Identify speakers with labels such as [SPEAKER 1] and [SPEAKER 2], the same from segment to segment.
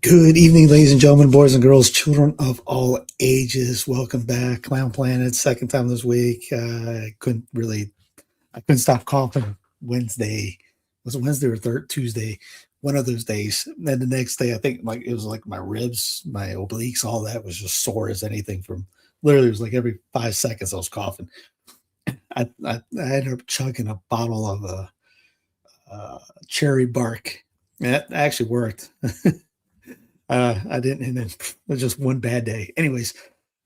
[SPEAKER 1] Good evening, ladies and gentlemen, boys and girls, children of all ages. Welcome back, Clown Planet. Second time this week. I couldn't stop coughing. Wednesday was it Wednesday or Tuesday, one of those days. And then the next day, I think it was like my ribs, my obliques, all that was just sore as anything. From literally, it was like every 5 seconds I was coughing. I ended up chugging a bottle of cherry bark. That actually worked. I didn't, and then it was just one bad day. Anyways,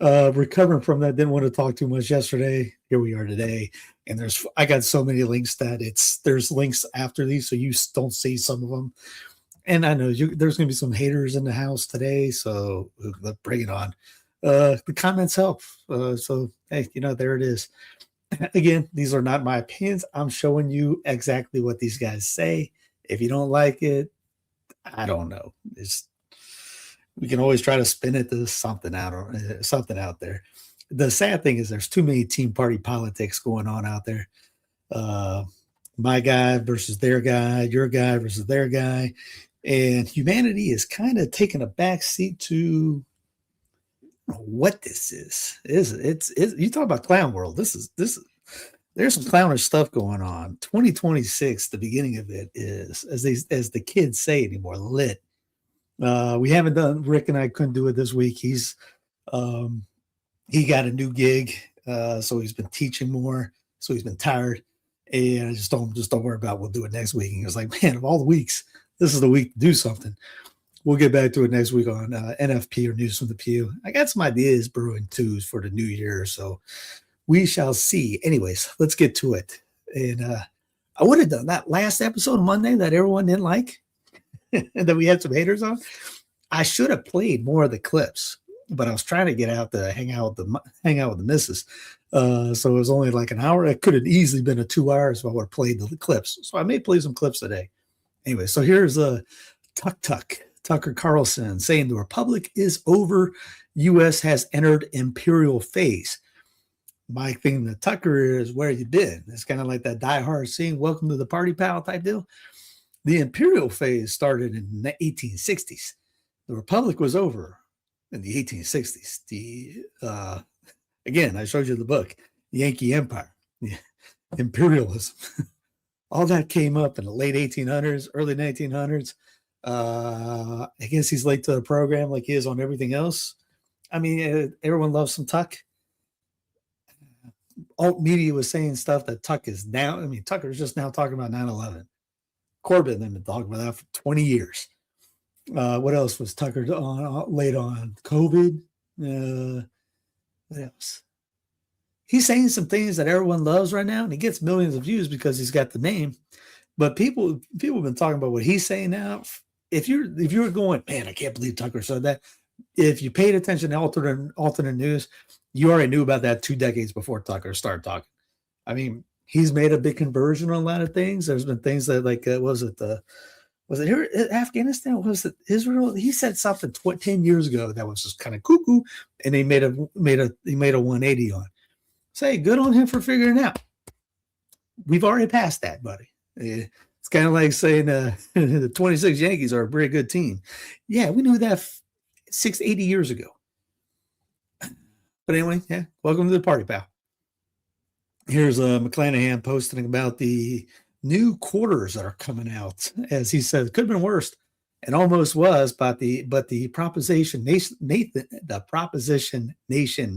[SPEAKER 1] recovering from that, didn't want to talk too much yesterday. Here we are today, and I got so many links that there's links after these, so you don't see some of them. And I know there's going to be some haters in the house today, so bring it on. The comments help. So hey, there it is. Again, these are not my opinions. I'm showing you exactly what these guys say. If you don't like it, I don't know. We can always try to spin it to something out there. The sad thing is there's too many team party politics going on out there. My guy versus their guy, your guy versus their guy. And humanity is kind of taking a back seat to what this is. You talk about clown world. There's some clownish stuff going on. 2026, the beginning of it is, as the kids say anymore, lit. We haven't done. Rick and I couldn't do it this week. He got a new gig, so he's been teaching more. So he's been tired, and I just told him, don't worry about it. We'll do it next week. And he was like, man, of all the weeks, this is the week to do something. We'll get back to it next week on NFP or News from the Pew. I got some ideas brewing too for the new year, so we shall see. Anyways, let's get to it. And I would have done that last episode on Monday that everyone didn't like. And that we had some haters on. I should have played more of the clips, but I was trying to get out to hang out with the missus. So it was only like an hour. It could have easily been a 2 hours if I would have played the clips. So I may play some clips today. Anyway, so here's Tucker Carlson saying the Republic is over. U.S. has entered imperial phase. My thing to Tucker is, where you been? It's kind of like that Die Hard scene, welcome to the party, pal type deal. The imperial phase started in the 1860s. The Republic was over in the 1860s. Again, I showed you the book, Yankee Empire, imperialism. All that came up in the late 1800s, early 1900s. I guess he's late to the program like he is on everything else. I mean, everyone loves some Tuck. Alt media was saying stuff that Tuck is now. I mean, Tucker's just now talking about 9/11. Corbyn had been talking about that for 20 years. What else was Tucker late on? COVID. What else? He's saying some things that everyone loves right now, and he gets millions of views because he's got the name. But people have been talking about what he's saying now. If you're going, man, I can't believe Tucker said that. If you paid attention to alternate news, you already knew about that 2 decades before Tucker started talking. I mean, he's made a big conversion on a lot of things. There's been things that was it here Afghanistan? Was it Israel? He said something 10 years ago that was just kind of cuckoo, and he made a 180 on. Say, good on him for figuring it out. We've already passed that, buddy. It's kind of like saying the 26 Yankees are a very good team. Yeah, we knew that 80 years ago. But anyway, yeah, welcome to the party, pal. Here's McClanahan posting about the new quarters that are coming out. As he said, it could have been worse. It almost was, but the proposition nation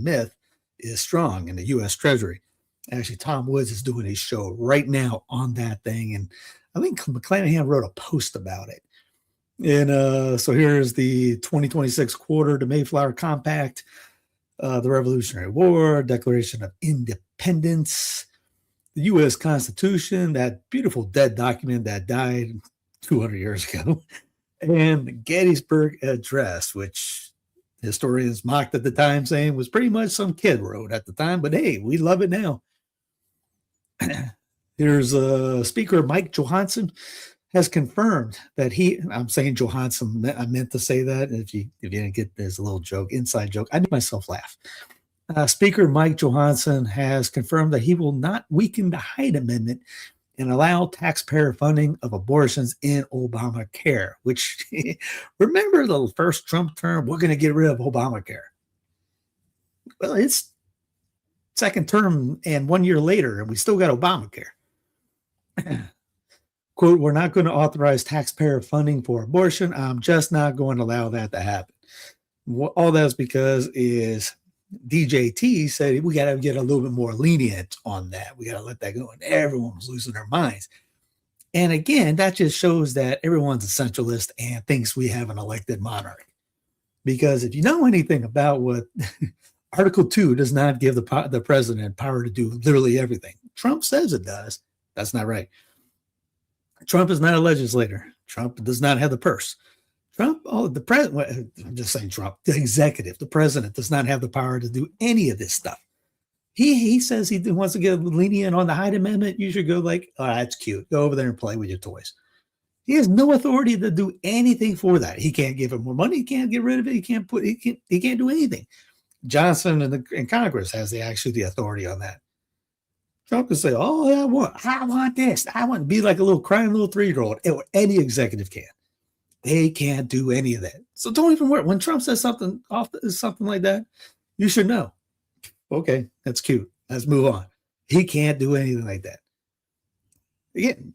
[SPEAKER 1] myth is strong in the U.S. Treasury. Actually, Tom Woods is doing a show right now on that thing, and I think McClanahan wrote a post about it. And so here's the 2026 quarter, the Mayflower Compact, the Revolutionary War, Declaration of Independence, the U.S. Constitution, that beautiful dead document that died 200 years ago, and the Gettysburg Address, which historians mocked at the time, saying was pretty much some kid wrote at the time, but hey, we love it now. Here's Speaker Mike Johansson has confirmed that I'm saying Johansson, I meant to say that. If you didn't get this, a little joke, inside joke, I made myself laugh. Speaker Mike Johansson has confirmed that he will not weaken the Hyde Amendment and allow taxpayer funding of abortions in Obamacare, which remember the first Trump term, we're going to get rid of Obamacare. Well, it's second term and 1 year later, and we still got Obamacare. Quote, we're not going to authorize taxpayer funding for abortion. I'm just not going to allow that to happen. All that's because is DJT said we got to get a little bit more lenient on that. We got to let that go. And everyone was losing their minds. And again, that just shows that everyone's a centralist and thinks we have an elected monarch. Because if you know anything about what Article 2 does not give the president power to do literally everything. Trump says it does. That's not right. Trump is not a legislator. Trump does not have the purse. Trump, the president, I'm just saying Trump, the executive, the president does not have the power to do any of this stuff. He says he wants to get lenient on the Hyde Amendment. You should go like, oh, that's cute. Go over there and play with your toys. He has no authority to do anything for that. He can't give him more money. He can't get rid of it. He can't do anything. Johnson and Congress has the authority on that. Trump can say, oh, I want this. I want to be like a little crying little 3-year-old. Any executive can. They can't do any of that. So don't even worry. When Trump says something like that, you should know. Okay, that's cute. Let's move on. He can't do anything like that. Again,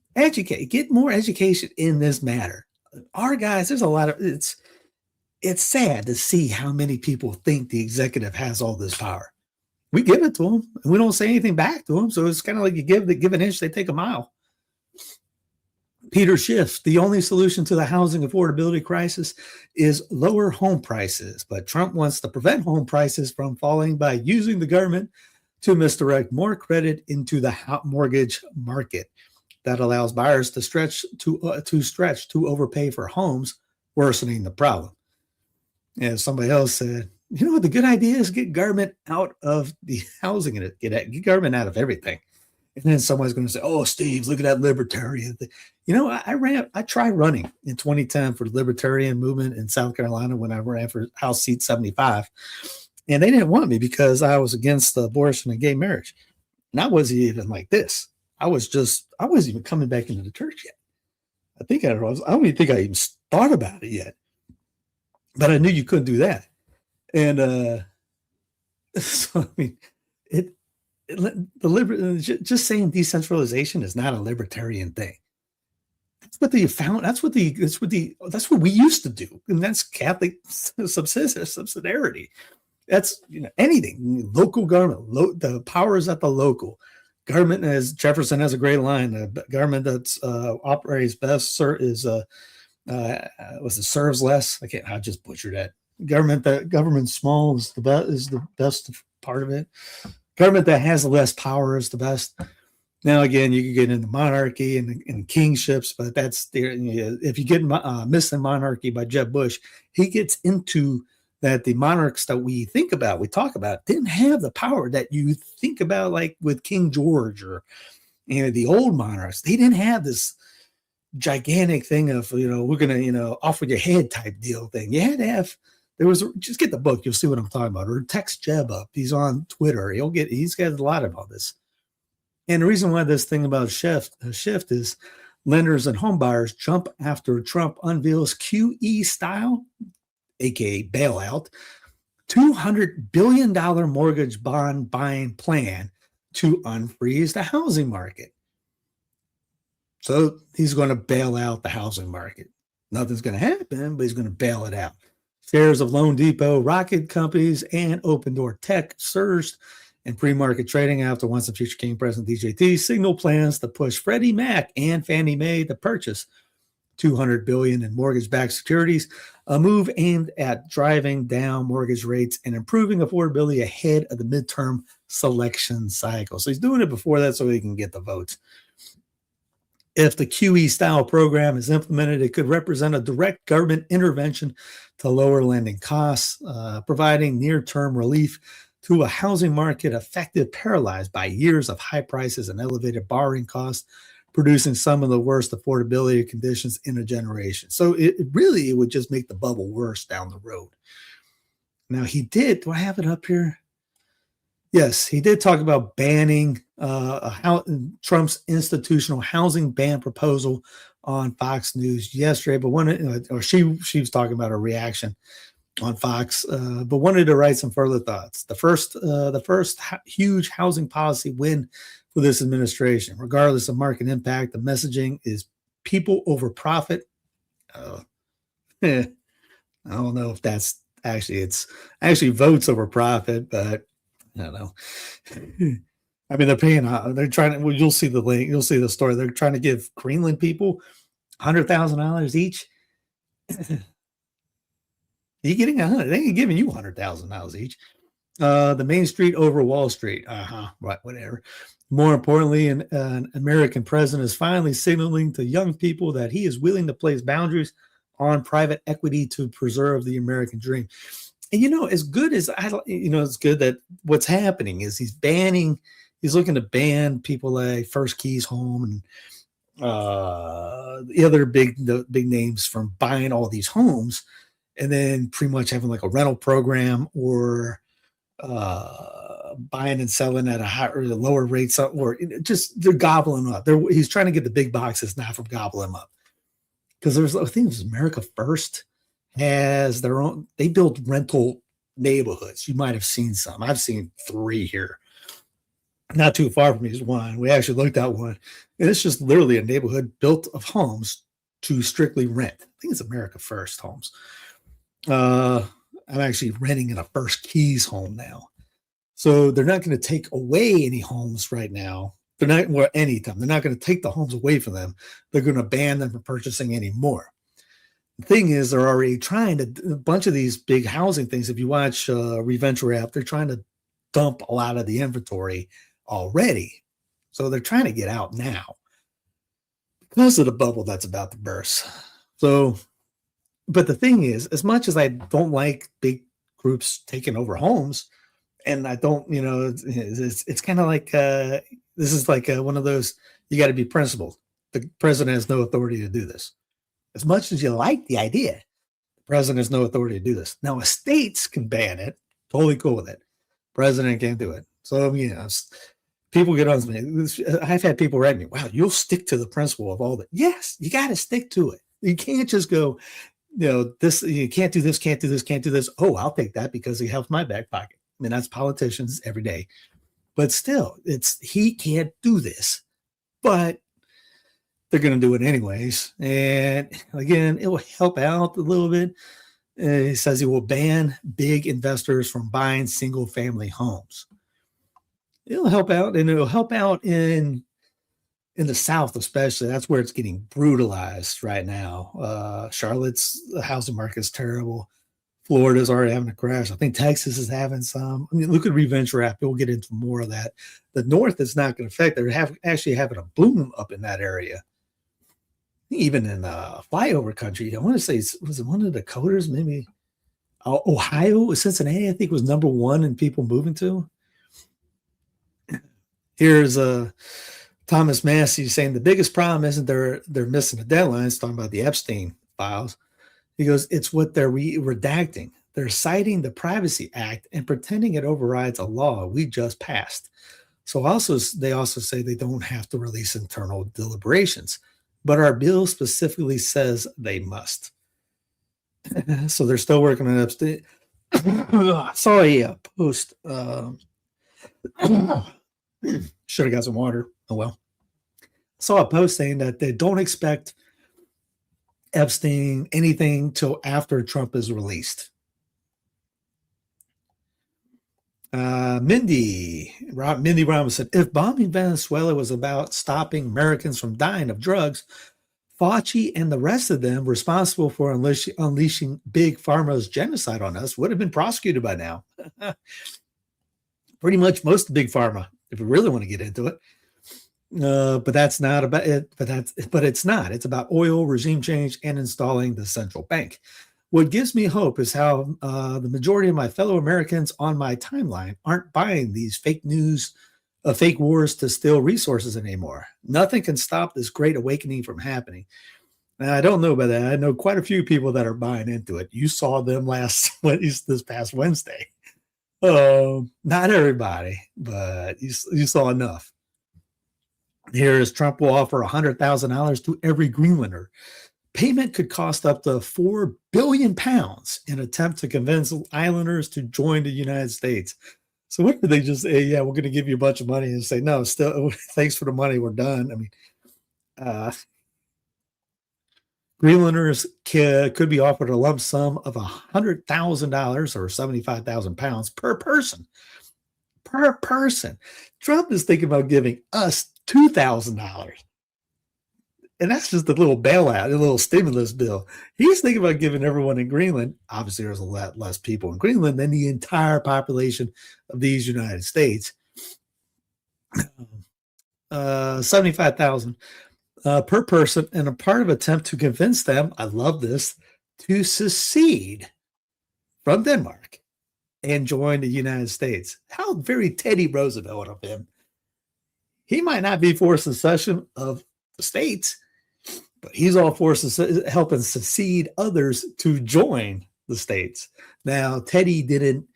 [SPEAKER 1] get more education in this matter. Our guys, there's a lot of it's sad to see how many people think the executive has all this power. We give it to them, and we don't say anything back to them. So it's kind of like you give an inch, they take a mile. Peter Schiff, the only solution to the housing affordability crisis is lower home prices, but Trump wants to prevent home prices from falling by using the government to misdirect more credit into the mortgage market. That allows buyers to stretch to overpay for homes, worsening the problem. As somebody else said, you know what the good idea is? Get government out of the housing and get government out of everything. And then somebody's going to say, oh, Steve, look at that libertarian thing. You know, I tried running in 2010 for the libertarian movement in South Carolina when I ran for House seat 75. And they didn't want me because I was against abortion and gay marriage. And I wasn't even like this. I wasn't even coming back into the church yet. I don't even think I even thought about it yet. But I knew you couldn't do that. And so, I mean, just saying decentralization is not a libertarian thing. That's what we used to do, and that's Catholic subsidiarity. That's anything local government. The power is at the local government. As Jefferson has a great line: the government that's operates best serves less. I just butchered that. Government small is the best part of it. Government that has less power is the best. Now, again, you can get into monarchy and kingships, but that's there. If you get Missing Monarchy by Jeb Bush, he gets into that the monarchs that we talk about, didn't have the power that you think about, like with King George or the old monarchs. They didn't have this gigantic thing of we're gonna off with your head type deal thing. You had to have. Just get the book. You'll see what I'm talking about. Or text Jeb up. He's on Twitter. He's got a lot about this. And the reason why this thing about shift is lenders and home buyers jump after Trump unveils QE style, aka bailout, $200 billion mortgage bond buying plan to unfreeze the housing market. So he's going to bail out the housing market. Nothing's going to happen, but he's going to bail it out. Shares of Loan Depot, Rocket Companies, and Open Door Tech surged in pre-market trading after Once and Future King President DJT signaled plans to push Freddie Mac and Fannie Mae to purchase $200 billion in mortgage-backed securities, a move aimed at driving down mortgage rates and improving affordability ahead of the midterm selection cycle. So he's doing it before that so he can get the votes. If the QE style program is implemented, it could represent a direct government intervention to lower lending costs, providing near-term relief to a housing market paralyzed by years of high prices and elevated borrowing costs, producing some of the worst affordability conditions in a generation. So it would just make the bubble worse down the road. Now do I have it up here? Yes, he did talk about banning Trump's institutional housing ban proposal on Fox News yesterday, but she was talking about a reaction on Fox, but wanted to write some further thoughts. The first huge housing policy win for this administration, regardless of market impact. The messaging is people over profit. I don't know if that's it's actually votes over profit, but I don't know. I mean, they're trying to, well, you'll see the link, you'll see the story. They're trying to give Greenland people $100,000 each. You getting $100? They ain't giving you $100,000 each. The Main Street over Wall Street. Right, whatever. More importantly, an American president is finally signaling to young people that he is willing to place boundaries on private equity to preserve the American dream. And as good as it's good that what's happening is he's looking to ban people like First Keys Home and the other big names from buying all these homes, and then pretty much having like a rental program or buying and selling at a higher or lower rate, or just they're gobbling up. He's trying to get the big boxes now from gobbling them up, because I think it was America First has their own. They build rental neighborhoods. You might have seen some. I've seen 3 here. Not too far from me is one. We actually looked at one, and it's just literally a neighborhood built of homes to strictly rent. I think it's America First Homes. I'm actually renting in a First Keys home now. So they're not going to take away any homes right now. They're not, well, anytime. They're not going to take the homes away from them. They're going to ban them from purchasing any more. The thing is, they're already trying to, a bunch of these big housing things, if you watch Reventure app, they're trying to dump a lot of the inventory already. So they're trying to get out now because of the bubble that's about to burst. So, but the thing is, as much as I don't like big groups taking over homes, and I don't, it's kind of like, this is like one of those, you got to be principled. The president has no authority to do this. As much as you like the idea, the president has no authority to do this. Now, states can ban it. Totally cool with it. President can't do it. So, people get on me. I've had people write me, wow, you'll stick to the principle of all that. Yes, you got to stick to it. You can't just go, this, you can't do this, can't do this, can't do this. Oh, I'll take that because he helps my back pocket. I mean, that's politicians every day. But still, he can't do this. But they're going to do it anyways. And again, it will help out a little bit. He says he will ban big investors from buying single family homes. It'll help out, and it'll help out in the South, especially. That's where it's getting brutalized right now. Charlotte's housing market is terrible. Florida's already having a crash. I think Texas is having some. I mean, look at Reventure app. We'll get into more of that. The North is not going to affect. They're actually having a boom up in that area. Even in flyover country, I want to say, was it one of the Dakotas, maybe Ohio, Cincinnati, I think was number 1 in people moving to. Here's Thomas Massey saying the biggest problem isn't they're missing the deadlines, talking about the Epstein files. He goes, it's what they're redacting. They're citing the Privacy Act and pretending it overrides a law we just passed. So they also say they don't have to release internal deliberations, but our bill specifically says they must. So they're still working on Epstein. I saw a post. Should have got some water. Oh well. I saw a post saying that they don't expect Epstein anything till after Trump is released. Mindy Robinson, if bombing Venezuela was about stopping Americans from dying of drugs, Fauci and the rest of them responsible for unleashing Big Pharma's genocide on us would have been prosecuted by now. Pretty much most of Big Pharma, if we really want to get into it. But that's not about it. But it's not. It's about oil, regime change, and installing the central bank. What gives me hope is how the majority of my fellow Americans on my timeline aren't buying these fake news, fake wars to steal resources anymore. Nothing can stop this great awakening from happening. Now, I don't know about that. I know quite a few people that are buying into it. You saw them this past Wednesday. Not everybody, but you saw enough. Here is Trump will offer $100,000 to every Greenlander. Payment could cost up to £4 billion in attempt to convince islanders to join the United States. So what did they just say? Yeah, we're going to give you a bunch of money and say, no, still, thanks for the money. We're done. I mean, Greenlanders could be offered a lump sum of $100,000 or 75,000 pounds per person. Per person. Trump is thinking about giving us $2,000. And that's just a little bailout, a little stimulus bill. He's thinking about giving everyone in Greenland, obviously there's a lot less people in Greenland than the entire population of these United States, 75,000 per person, and a part of attempt to convince them, I love this, to secede from Denmark and join the United States. How very Teddy Roosevelt of him. He might not be for secession of the states, but he's all for helping secede others to join the states. Now, Teddy didn't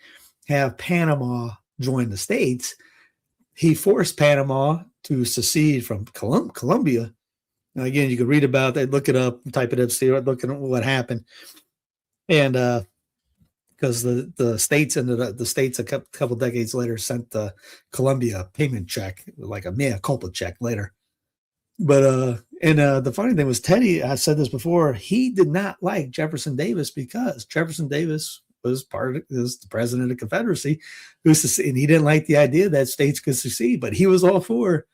[SPEAKER 1] have Panama join the states. He forced Panama to secede from Colombia. Now, again, you can read about that, look it up, type it up, see look at what happened. And because the states ended up, the states a couple decades later sent the Colombia a payment check, like a mea culpa check later. But the funny thing was, Teddy, I said this before, he did not like Jefferson Davis because Jefferson Davis was the president of the Confederacy, and he didn't like the idea that states could secede, but he was all for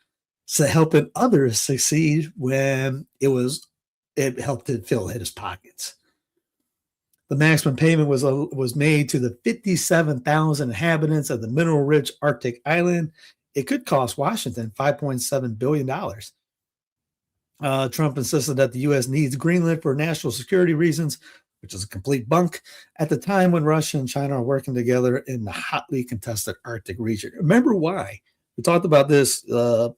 [SPEAKER 1] helping others succeed when it helped to fill his pockets. The maximum payment was made to the 57,000 inhabitants of the mineral-rich Arctic island. It could cost Washington $5.7 billion. Trump insisted that the U.S. needs Greenland for national security reasons, which is a complete bunk, at the time when Russia and China are working together in the hotly contested Arctic region. Remember why? We talked about this a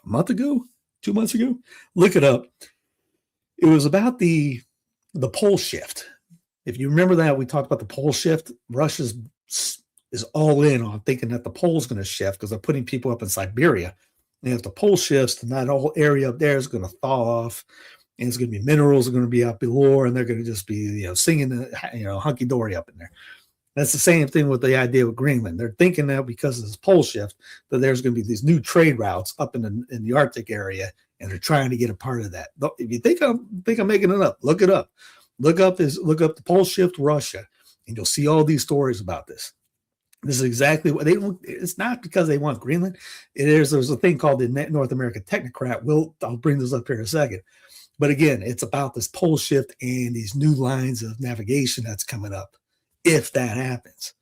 [SPEAKER 1] month ago, 2 months ago. Look it up. It was about the pole shift. If you remember that, we talked about the pole shift. Russia is all in on thinking that the pole's going to shift because they're putting people up in Siberia. And if the pole shifts, then that whole area up there is going to thaw off, and it's going to be minerals are going to be up below, and they're going to just be singing hunky dory up in there. That's the same thing with the idea of Greenland. They're thinking that because of this pole shift, that there's going to be these new trade routes up in the Arctic area, and they're trying to get a part of that. If you think I'm making it up, look it up. Look up the pole shift Russia, and you'll see all these stories about this. This is exactly what they want. It's not because they want Greenland. There's a thing called the North American Technocrat. I'll bring this up here in a second. But again, it's about this pole shift and these new lines of navigation that's coming up, if that happens.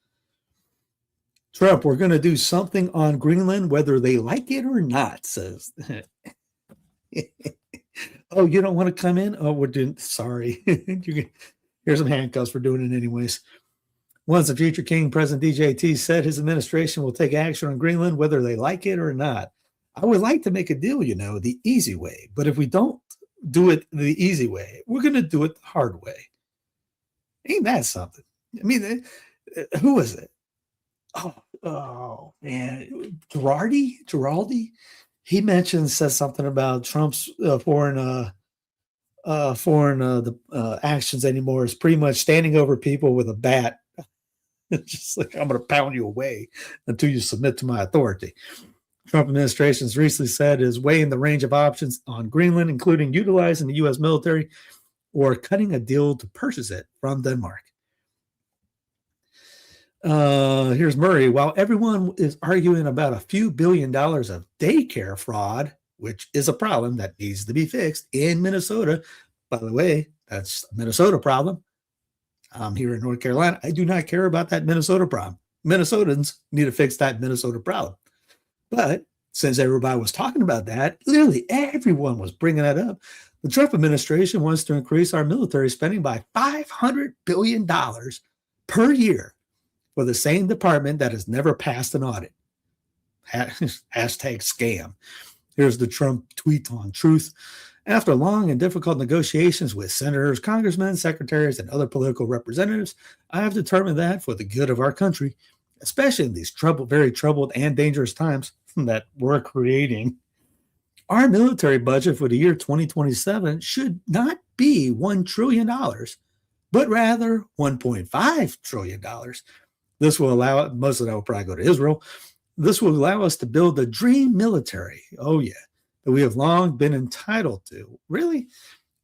[SPEAKER 1] Trump, we're going to do something on Greenland, whether they like it or not, says. Oh, you don't want to come in? Oh, we're doing, sorry. Here's some handcuffs for doing it anyways. Once the future king, President DJT, said his administration will take action on Greenland, whether they like it or not. I would like to make a deal, the easy way. But if we don't do it the easy way, we're going to do it the hard way. Ain't that something? I mean, who is it? Oh man, Girardi? He says something about Trump's foreign actions anymore is pretty much standing over people with a bat. It's just like, I'm going to pound you away until you submit to my authority. Trump administration has recently said is weighing the range of options on Greenland, including utilizing the U.S. military or cutting a deal to purchase it from Denmark. Here's Murray. While everyone is arguing about a few $1 billion of daycare fraud, which is a problem that needs to be fixed in Minnesota, by the way, that's a Minnesota problem. I'm here in North Carolina. I do not care about that Minnesota problem. Minnesotans need to fix that Minnesota problem. But since everybody was talking about that, literally everyone was bringing that up. The Trump administration wants to increase our military spending by $500 billion per year for the same department that has never passed an audit. Hashtag scam. Here's the Trump tweet on Truth. After long and difficult negotiations with senators, congressmen, secretaries, and other political representatives, I have determined that for the good of our country, especially in these very troubled and dangerous times that we're creating, Our military budget for the year 2027 should not be $1 trillion, but rather $1.5 trillion. This will allow, most of that will probably go to Israel. This will allow us to build the dream military. Oh, yeah, that we have long been entitled to. Really?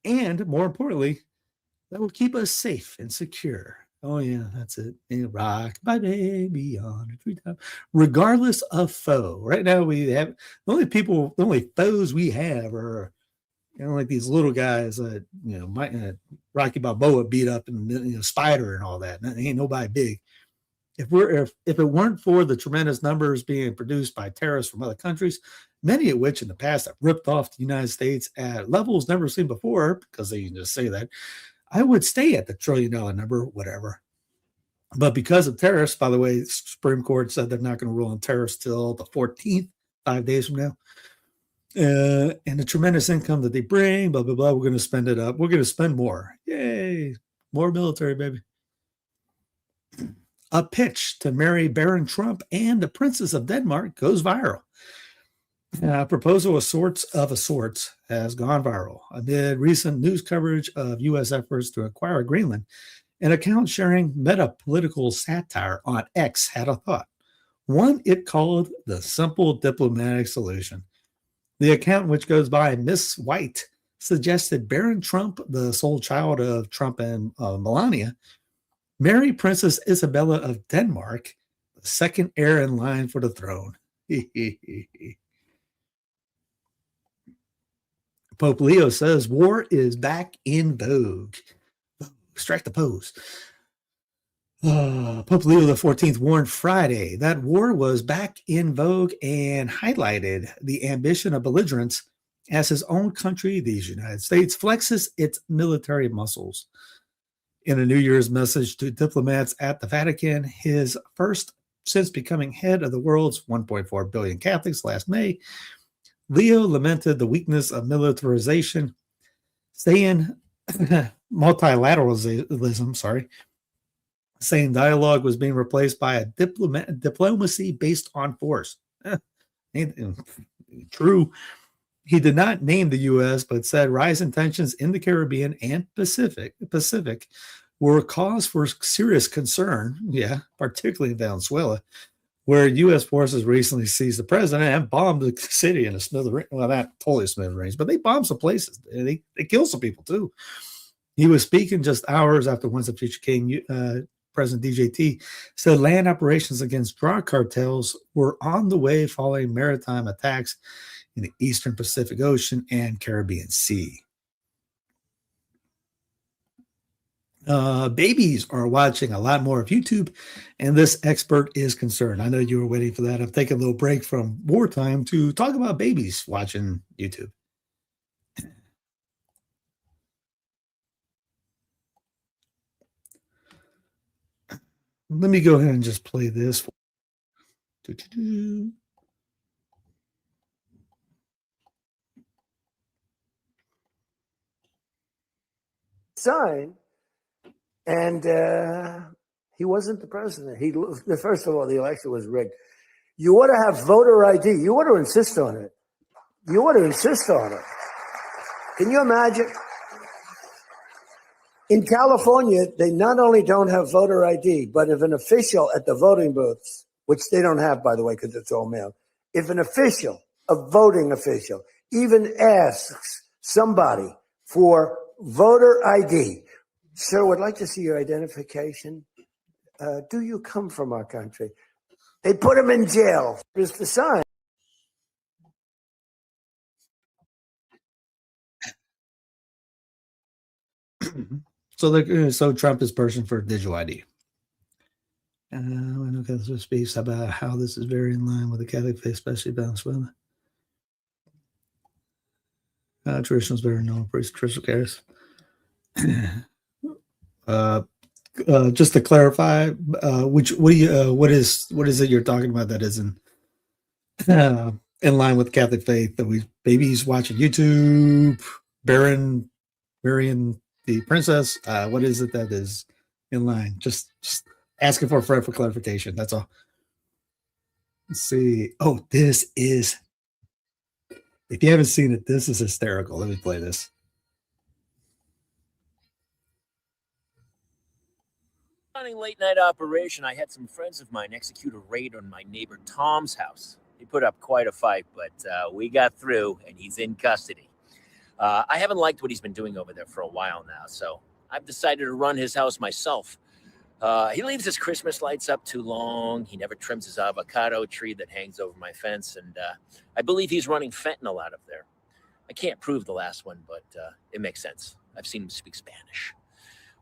[SPEAKER 1] And more importantly, that will keep us safe and secure. Oh, yeah, that's it. Rock my baby on a treetop, regardless of foe. Right now, we have the only foes we have are, like these little guys that, Rocky Balboa beat up and, Spider and all that. And ain't nobody big. If it weren't for the tremendous numbers being produced by terrorists from other countries, many of which in the past have ripped off the United States at levels never seen before, because they can just say that, I would stay at the $1 trillion number, whatever. But because of tariffs, by the way, the Supreme Court said they're not going to rule on tariffs till the 14th, 5 days from now. And the tremendous income that they bring, blah, blah, blah, we're going to spend it up. We're going to spend more. Yay. More military, baby. A pitch to marry Baron Trump and the Princess of Denmark goes viral. A proposal of sorts has gone viral amid recent news coverage of U.S. efforts to acquire Greenland. An account sharing meta-political satire on X had a thought, one it called the simple diplomatic solution. The account, which goes by Miss White, suggested Baron Trump, the sole child of Trump and Melania, marry Princess Isabella of Denmark, the second heir in line for the throne. Pope Leo says war is back in vogue. Strike the pose. Pope Leo XIV warned Friday that war was back in vogue and highlighted the ambition of belligerents as his own country, the United States, flexes its military muscles. In a New Year's message to diplomats at the Vatican, his first since becoming head of the world's 1.4 billion Catholics last May, Leo lamented the weakness of militarization, saying multilateralism, saying dialogue was being replaced by a diplomacy based on force. True. He did not name the U.S., but said rising tensions in the Caribbean and Pacific were a cause for serious concern, particularly in Venezuela, where U.S. forces recently seized the president and bombed the city in a smithereen. Well, not totally smithereens, but they bombed some places. They killed some people, too. He was speaking just hours after Once a Future King, President DJT said land operations against drug cartels were on the way following maritime attacks in the Eastern Pacific Ocean and Caribbean Sea. Babies are watching a lot more of YouTube, and this expert is concerned. I know you were waiting for that. I'm taking a little break from wartime to talk about babies watching YouTube. Let me go ahead and just play this.
[SPEAKER 2] Sign, and he wasn't the president. First of all, the election was rigged. You ought to have voter ID. You ought to insist on it. You ought to insist on it. Can you imagine? In California, they not only don't have voter ID, but if an official at the voting booths, which they don't have, by the way, because it's all mail, if an official, a voting official, even asks somebody for voter ID, sir, would like to see your identification. Do you come from our country? They put him in jail. Here's the sign.
[SPEAKER 1] So Trump is pushing for digital ID. This speaks about how this is very in line with the Catholic faith, especially Venezuela. Traditional is better known for traditional cares. Just to clarify, what is it you're talking about that isn't in line with Catholic faith? That babies watching YouTube, marrying the princess. What is it that is in line? Just asking for a friend for clarification. That's all. Let's see. Oh, this is If you haven't seen it, this is hysterical. Let me play this.
[SPEAKER 3] Running late night operation, I had some friends of mine execute a raid on my neighbor Tom's house. He put up quite a fight, but we got through and he's in custody. I haven't liked what he's been doing over there for a while now, so I've decided to run his house myself. He leaves his Christmas lights up too long. He never trims his avocado tree that hangs over my fence, and I believe he's running fentanyl out of there. I can't prove the last one, but it makes sense. I've seen him speak Spanish.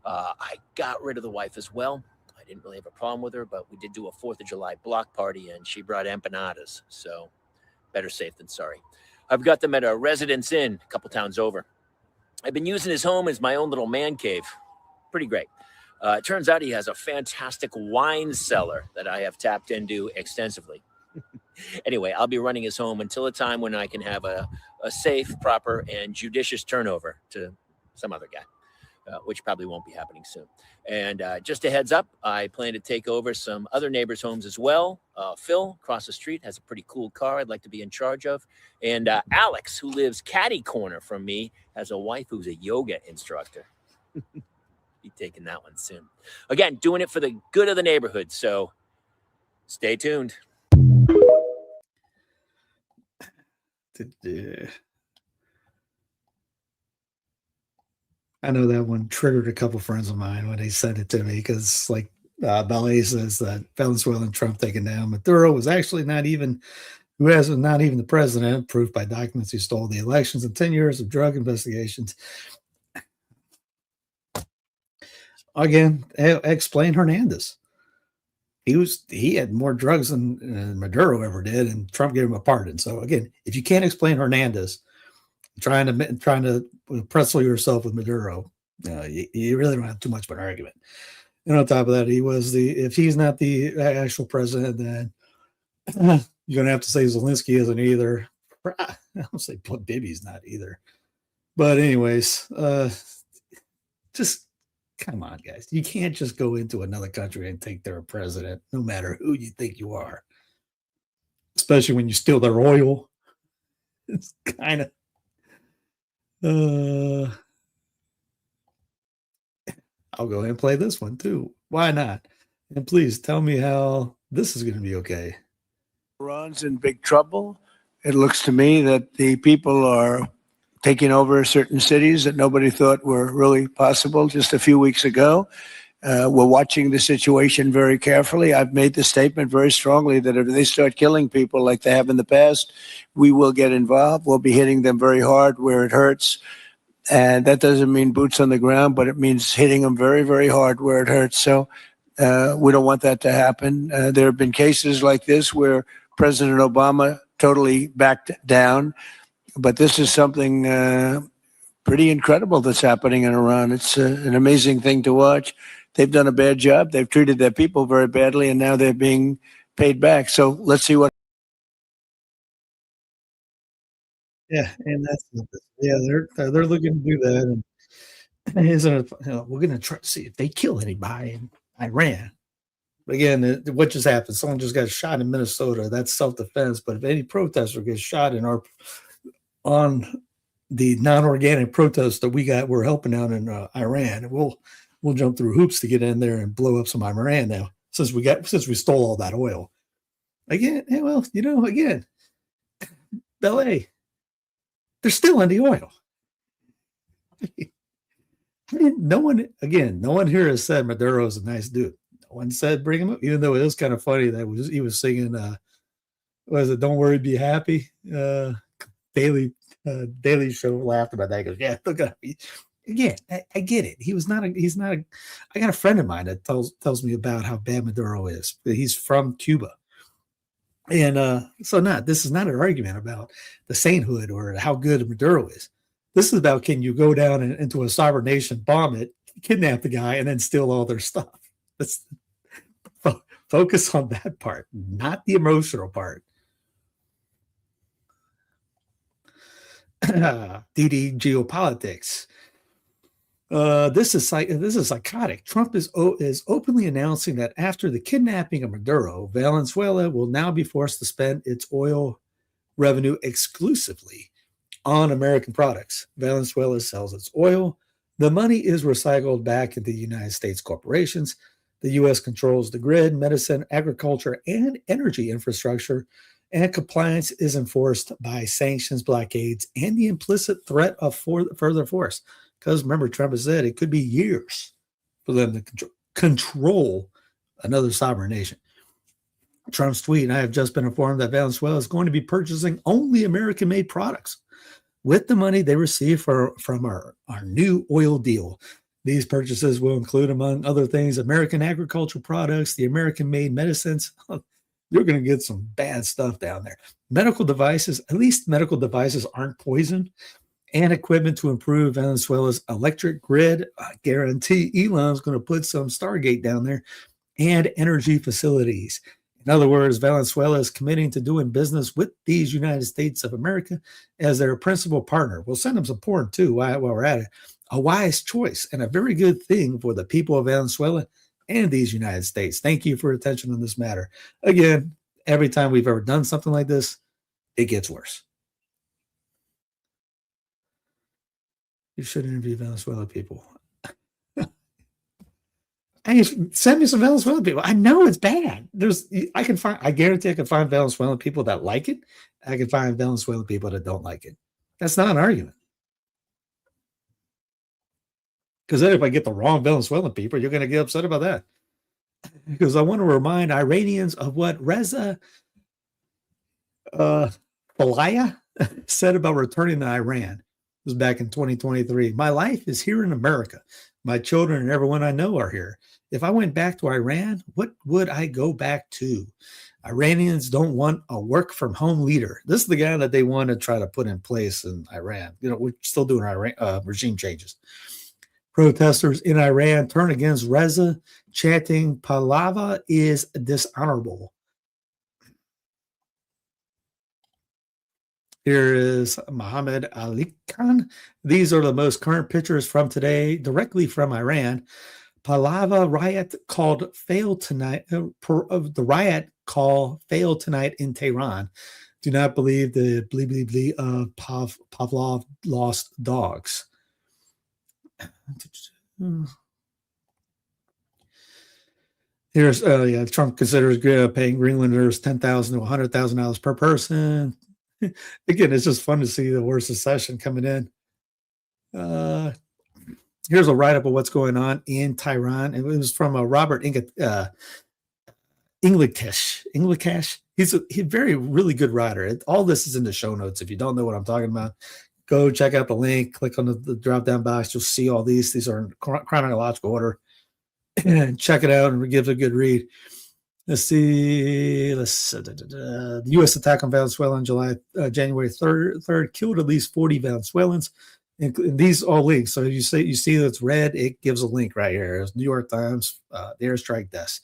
[SPEAKER 3] I got rid of the wife as well. I didn't really have a problem with her, but we did do a 4th of July block party, and she brought empanadas, so better safe than sorry. I've got them at a Residence Inn a couple towns over. I've been using his home as my own little man cave. Pretty great. It turns out he has a fantastic wine cellar that I have tapped into extensively. Anyway, I'll be running his home until a time when I can have a safe, proper, and judicious turnover to some other guy. Which probably won't be happening soon. And just a heads up, I plan to take over some other neighbors' homes as well. Phil, across the street, has a pretty cool car I'd like to be in charge of. And Alex, who lives catty corner from me, has a wife who's a yoga instructor. Be taking that one soon. Again, doing it for the good of the neighborhood, so stay tuned.
[SPEAKER 1] I know that one triggered a couple friends of mine when they sent it to me because, like, Ballet says that Venezuela and Trump taken down Maduro was actually not even the president, proof by documents he stole the elections and 10 years of drug investigations. Again, explain Hernandez. He had more drugs than Maduro ever did, and Trump gave him a pardon. So again, if you can't explain Hernandez, trying to pretzel yourself with Maduro, you really don't have too much of an argument. And on top of that, if he's not the actual president, then you're gonna have to say Zelensky isn't either. I don't say Bibi's not either. But anyways, just come on, guys. You can't just go into another country and take their president, no matter who you think you are. Especially when you steal their oil. It's kind of I'll go ahead and play this one too. Why not? And please tell me how this is going to be okay.
[SPEAKER 2] Iran's in big trouble. It looks to me that the people are taking over certain cities that nobody thought were really possible just a few weeks ago. We're watching the situation very carefully. I've made the statement very strongly that if they start killing people like they have in the past, we will get involved. We'll be hitting them very hard where it hurts. And that doesn't mean boots on the ground, but it means hitting them very, very hard where it hurts. So we don't want that to happen. There have been cases like this where President Obama totally backed down. But this is something pretty incredible that's happening in Iran. It's an amazing thing to watch. They've done a bad job. They've treated their people very badly, and now they're being paid back. So let's see what.
[SPEAKER 1] Yeah, and they're looking to do that. And isn't it, we're going to try to see if they kill anybody in Iran. But again, what just happened? Someone just got shot in Minnesota. That's self-defense. But if any protester gets shot on the non-organic protests that we're helping out in Iran, we'll jump through hoops to get in there and blow up some Iran now since we stole all that oil. Again, again, Ballet, they're still in the oil. No one here has said Maduro is a nice dude. No one said bring him up, even though it is kind of funny that he was singing, was it "Don't Worry, Be Happy"? Daily Show laughed about that. He goes, yeah, look at me. Again, I get it. He's not a. I got a friend of mine that tells me about how bad Maduro is. He's from Cuba. And this is not an argument about the sainthood or how good Maduro is. This is about, can you go down into a sovereign nation, bomb it, kidnap the guy, and then steal all their stuff? Focus on that part, not the emotional part. DD geopolitics. This is psychotic. Trump is openly announcing that after the kidnapping of Maduro, Venezuela will now be forced to spend its oil revenue exclusively on American products. Venezuela sells its oil. The money is recycled back into the United States corporations. The U.S. controls the grid, medicine, agriculture, and energy infrastructure, and compliance is enforced by sanctions, blockades, and the implicit threat of further force. Because remember, Trump has said it could be years for them to control another sovereign nation. Trump's tweet, I have just been informed that Venezuela is going to be purchasing only American-made products with the money they receive from our new oil deal. These purchases will include, among other things, American agricultural products, the American-made medicines. You're going to get some bad stuff down there. Medical devices, at least medical devices aren't poisoned, and equipment to improve Venezuela's electric grid. I guarantee Elon's going to put some Stargate down there, and energy facilities. In other words, Venezuela is committing to doing business with these United States of America as their principal partner. We'll send them some porn too while we're at it. A wise choice and a very good thing for the people of Venezuela and these United States. Thank you for your attention on this matter. Again, every time we've ever done something like this, it gets worse. You should interview Venezuela people. Hey, send me some Venezuelan people. I know it's bad. I guarantee I can find Venezuelan people that like it. I can find Venezuelan people that don't like it. That's not an argument. Because then if I get the wrong Venezuelan people, you're going to get upset about that. Because I want to remind Iranians of what Reza Falaya said about returning to Iran. It was back in 2023. My life is here in America. My children and everyone I know are here. If I went back to Iran, what would I go back to? Iranians don't want a work from home leader. This is the guy that they want to try to put in place in Iran. You know, we're still doing regime changes. Protesters in Iran turn against Reza, chanting, Pahlava is dishonorable. Here is Mohammed Ali Khan. These are the most current pictures from today, directly from Iran. Pahlava riot called failed tonight. The riot call failed tonight in Tehran. Do not believe the blee blee blee of Pavlov lost dogs. Here's Trump considers paying Greenlanders $10,000 to $100,000 per person. Again, it's just fun to see the worst secession coming in. Here's a write-up of what's going on in Tehran. It was from Robert Inglikash. He's a very, really good writer. All this is in the show notes. If you don't know what I'm talking about, go check out the link. Click on the drop-down box. You'll see all these. These are in chronological order. And check it out and give it a good read. Let's see. The U.S. attack on Venezuela on January 3rd killed at least 40 Venezuelans. And these all links. So you see that's red. It gives a link right here. It's New York Times, the airstrike deaths,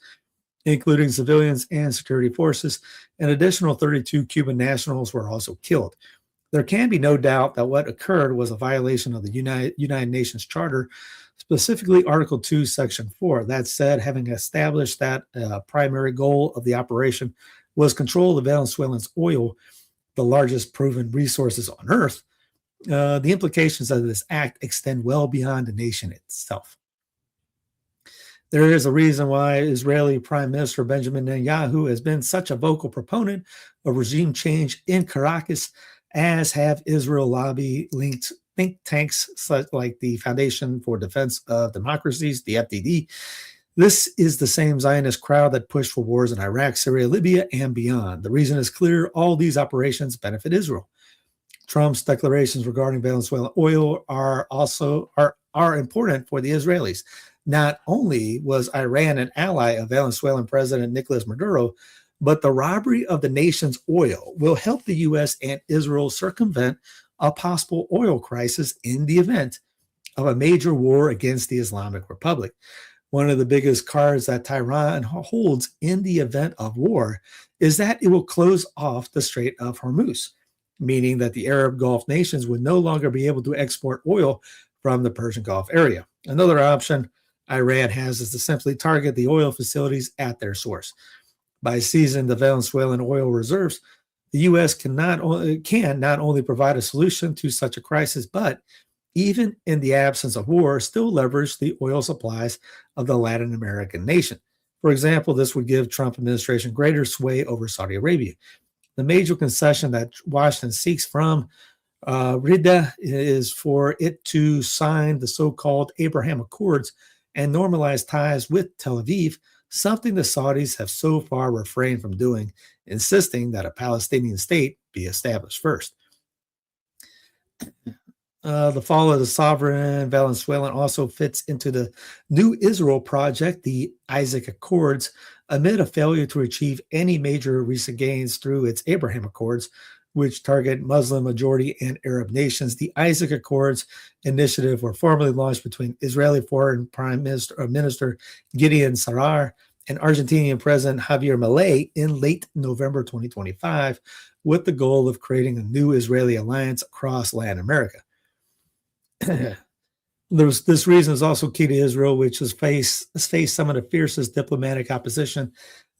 [SPEAKER 1] including civilians and security forces. An additional 32 Cuban nationals were also killed. There can be no doubt that what occurred was a violation of the United Nations Charter, specifically Article 2, Section 4. That said, having established that primary goal of the operation was control of Venezuelans' oil, the largest proven resources on Earth, the implications of this act extend well beyond the nation itself. There is a reason why Israeli Prime Minister Benjamin Netanyahu has been such a vocal proponent of regime change in Caracas, as have Israel lobby-linked think tanks such like the Foundation for Defense of Democracies, the FDD. This is the same Zionist crowd that pushed for wars in Iraq, Syria, Libya, and beyond. The reason is clear. All these operations benefit Israel. Trump's declarations regarding Venezuelan oil are important for the Israelis. Not only was Iran an ally of Venezuelan President Nicolas Maduro, but the robbery of the nation's oil will help the U.S. and Israel circumvent a possible oil crisis in the event of a major war against the Islamic Republic. One of the biggest cards that Tehran holds in the event of war is that it will close off the Strait of Hormuz, meaning that the Arab Gulf nations would no longer be able to export oil from the Persian Gulf area. Another option Iran has is to simply target the oil facilities at their source. By seizing the Venezuelan oil reserves, The U.S. can not only provide a solution to such a crisis, but even in the absence of war, still leverage the oil supplies of the Latin American nation. For example, this would give Trump administration greater sway over Saudi Arabia. The major concession that Washington seeks from Rida is for it to sign the so-called Abraham Accords and normalize ties with Tel Aviv, something the Saudis have so far refrained from doing, insisting that a Palestinian state be established first. The fall of the sovereign Venezuelan also fits into the New Israel project, the Isaac Accords, amid a failure to achieve any major recent gains through its Abraham Accords, which target Muslim majority and Arab nations. The Isaac Accords initiative were formally launched between Israeli Foreign Minister Gideon Sarar and Argentinian President Javier Milei in late November 2025, with the goal of creating a new Israeli alliance across Latin America. This reason is also key to Israel, which has faced some of the fiercest diplomatic opposition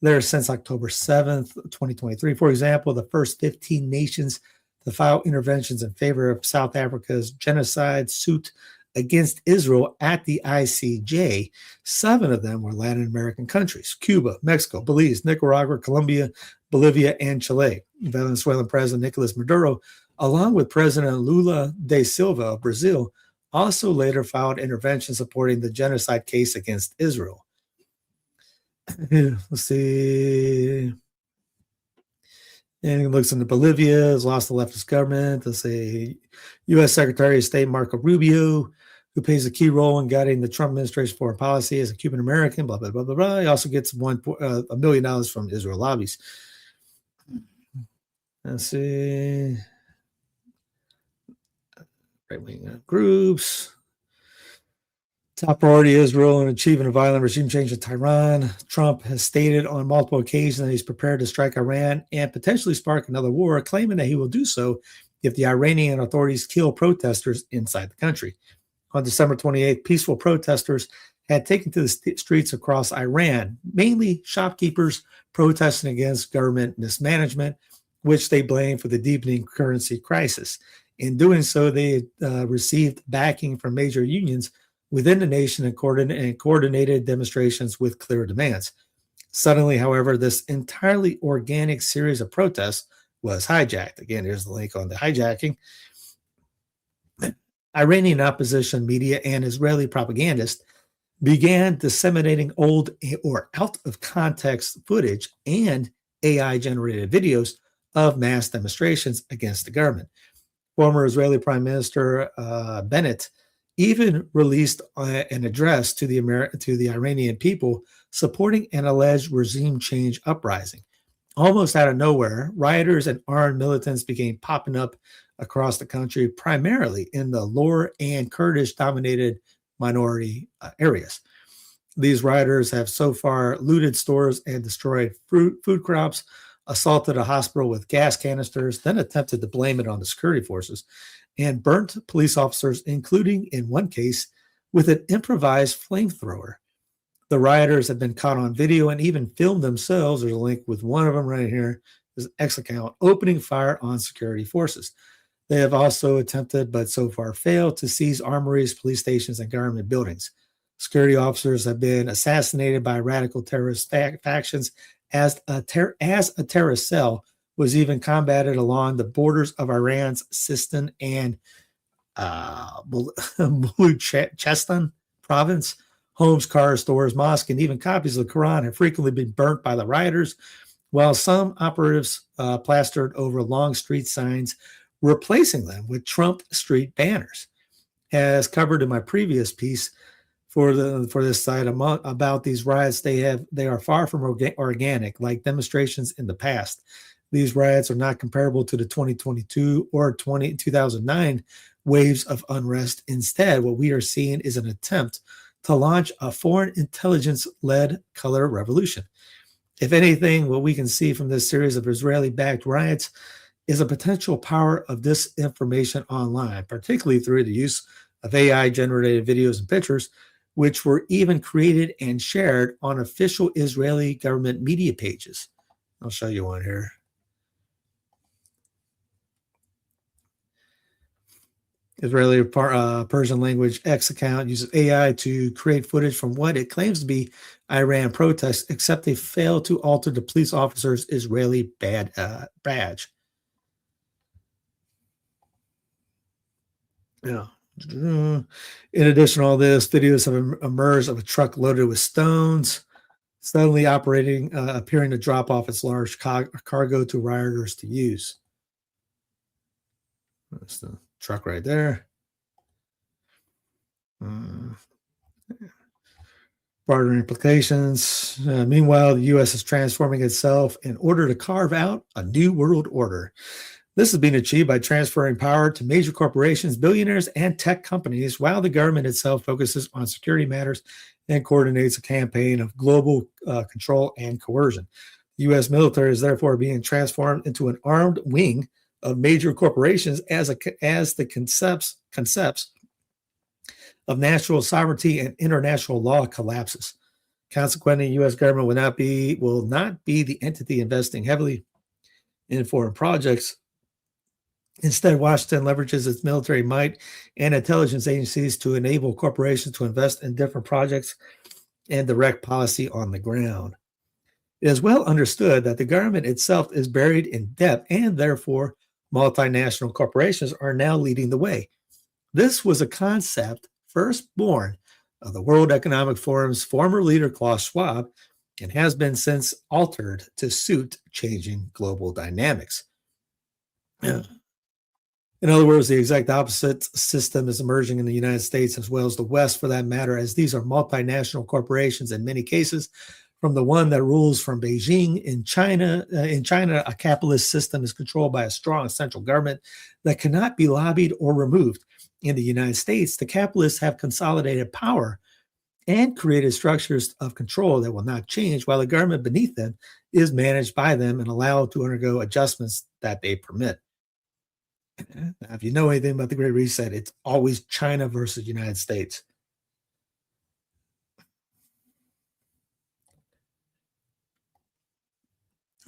[SPEAKER 1] there since October 7th, 2023. For example, the first 15 nations to file interventions in favor of South Africa's genocide suit against Israel at the ICJ, 7 of them were Latin American countries: Cuba, Mexico, Belize, Nicaragua, Colombia, Bolivia, and Chile. Venezuelan President Nicolas Maduro, along with President Lula da Silva of Brazil, also later filed intervention supporting the genocide case against Israel. Let's see. And it looks into Bolivia, has lost the leftist government. Let's say U.S. Secretary of State Marco Rubio, who plays a key role in guiding the Trump administration foreign policy as a Cuban American, blah, blah, blah, blah, blah. He also gets $1 million from Israel lobbies. Let's see. Right-wing groups. Top priority Israel in achieving a violent regime change in Tehran. Trump has stated on multiple occasions that he's prepared to strike Iran and potentially spark another war, claiming that he will do so if the Iranian authorities kill protesters inside the country. On December 28th, peaceful protesters had taken to the streets across Iran, mainly shopkeepers protesting against government mismanagement, which they blamed for the deepening currency crisis. In doing so, they received backing from major unions within the nation and coordinated demonstrations with clear demands. Suddenly, however, this entirely organic series of protests was hijacked. Again, here's the link on the hijacking. Iranian opposition media and Israeli propagandists began disseminating old or out-of-context footage and AI-generated videos of mass demonstrations against the government. Former Israeli Prime Minister Bennett even released an address to the Iranian people supporting an alleged regime change uprising. Almost out of nowhere, rioters and armed militants began popping up across the country, primarily in the Lower and Kurdish-dominated minority areas. These rioters have so far looted stores and destroyed food crops, assaulted a hospital with gas canisters, then attempted to blame it on the security forces, and burnt police officers, including, in one case, with an improvised flamethrower. The rioters have been caught on video and even filmed themselves. There's a link with one of them right here, his X account, opening fire on security forces. They have also attempted, but so far failed, to seize armories, police stations, and government buildings. Security officers have been assassinated by radical terrorist factions, as a terrorist cell was even combated along the borders of Iran's Sistan and Baluchistan province. Homes, cars, stores, mosques, and even copies of the Quran have frequently been burnt by the rioters, while some operatives plastered over long street signs, replacing them with Trump Street banners. As covered in my previous piece for this site about these riots, they are far from organic, like demonstrations in the past. These riots are not comparable to the 2022 or 2009 waves of unrest. Instead, what we are seeing is an attempt to launch a foreign intelligence-led color revolution. If anything, what we can see from this series of Israeli-backed riots is a potential power of disinformation online, particularly through the use of AI-generated videos and pictures, which were even created and shared on official Israeli government media pages. I'll show you one here. Israeli Persian language X account uses AI to create footage from what it claims to be Iran protests, except they fail to alter the police officer's Israeli badge. Yeah. In addition to all this, videos have emerged of a truck loaded with stones, suddenly appearing to drop off its large cargo to rioters to use. That's the truck right there. Broader implications. Meanwhile, the U.S. is transforming itself in order to carve out a new world order. This is being achieved by transferring power to major corporations, billionaires, and tech companies, while the government itself focuses on security matters and coordinates a campaign of global control and coercion. The U.S. military is therefore being transformed into an armed wing of major corporations as the concepts of national sovereignty and international law collapses. Consequently, the U.S. government will not be the entity investing heavily in foreign projects. Instead, Washington leverages its military might and intelligence agencies to enable corporations to invest in different projects and direct policy on the ground. It is well understood that the government itself is buried in debt, and therefore multinational corporations are now leading the way. This was a concept first born of the World Economic Forum's former leader, Klaus Schwab, and has been since altered to suit changing global dynamics. In other words, the exact opposite system is emerging in the United States as well as the West, for that matter, as these are multinational corporations in many cases. From the one that rules from Beijing in China, a capitalist system is controlled by a strong central government that cannot be lobbied or removed. In the United States, the capitalists have consolidated power and created structures of control that will not change, while the government beneath them is managed by them and allowed to undergo adjustments that they permit. Now, if you know anything about the Great Reset, it's always China versus United States.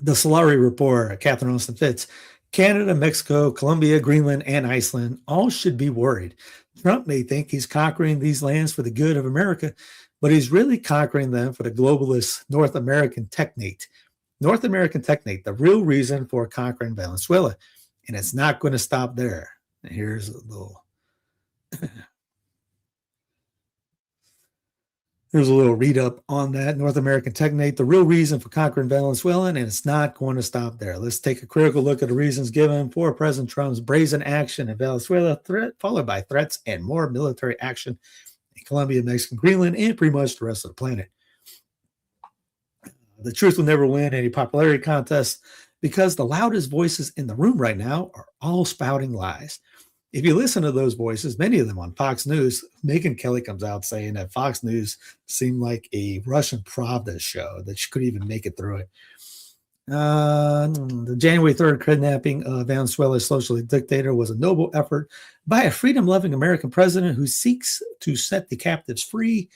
[SPEAKER 1] The Solari report, Catherine Austin Fitz, Canada, Mexico, Colombia, Greenland, and Iceland all should be worried. Trump may think he's conquering these lands for the good of America, but he's really conquering them for the globalist North American Technate. North American Technate, the real reason for conquering Venezuela. And it's not going to stop there. And here's a little read up on that. North American Technate, the real reason for conquering Venezuela, and it's not going to stop there. Let's take a critical look at the reasons given for President Trump's brazen action in Venezuela, followed by threats and more military action in Colombia, Mexico, Greenland, and pretty much the rest of the planet. The truth will never win any popularity contest, because the loudest voices in the room right now are all spouting lies. If you listen to those voices, many of them on Fox News, Megyn Kelly comes out saying that Fox News seemed like a Russian Pravda show, that she couldn't even make it through it. The January 3rd kidnapping of Venezuela's socialist dictator was a noble effort by a freedom-loving American president who seeks to set the captives free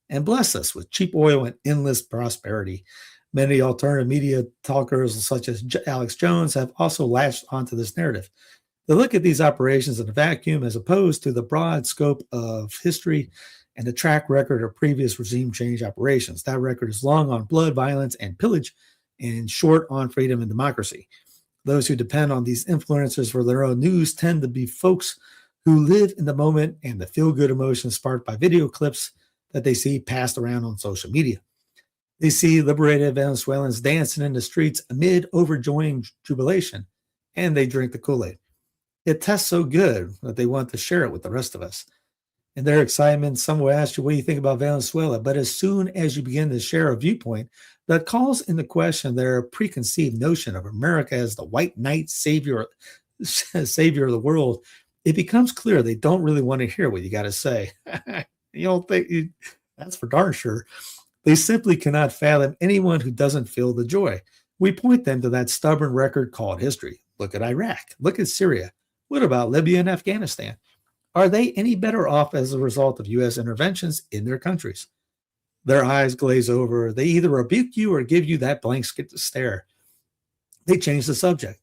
[SPEAKER 1] and bless us with cheap oil and endless prosperity. Many alternative media talkers, such as Alex Jones, have also latched onto this narrative. They look at these operations in a vacuum as opposed to the broad scope of history and the track record of previous regime change operations. That record is long on blood, violence, and pillage, and short on freedom and democracy. Those who depend on these influencers for their own news tend to be folks who live in the moment and the feel-good emotions sparked by video clips that they see passed around on social media. They see liberated Venezuelans dancing in the streets amid overjoying jubilation, and they drink the Kool-Aid. It tastes so good that they want to share it with the rest of us. In their excitement, some will ask you, what do you think about Venezuela? But as soon as you begin to share a viewpoint that calls into question their preconceived notion of America as the white knight savior of the world, it becomes clear they don't really want to hear what you got to say. You don't think that's for darn sure. They simply cannot fathom anyone who doesn't feel the joy. We point them to that stubborn record called history. Look at Iraq. Look at Syria. What about Libya and Afghanistan? Are they any better off as a result of U.S. interventions in their countries? Their eyes glaze over. They either rebuke you or give you that blank stare. They change the subject.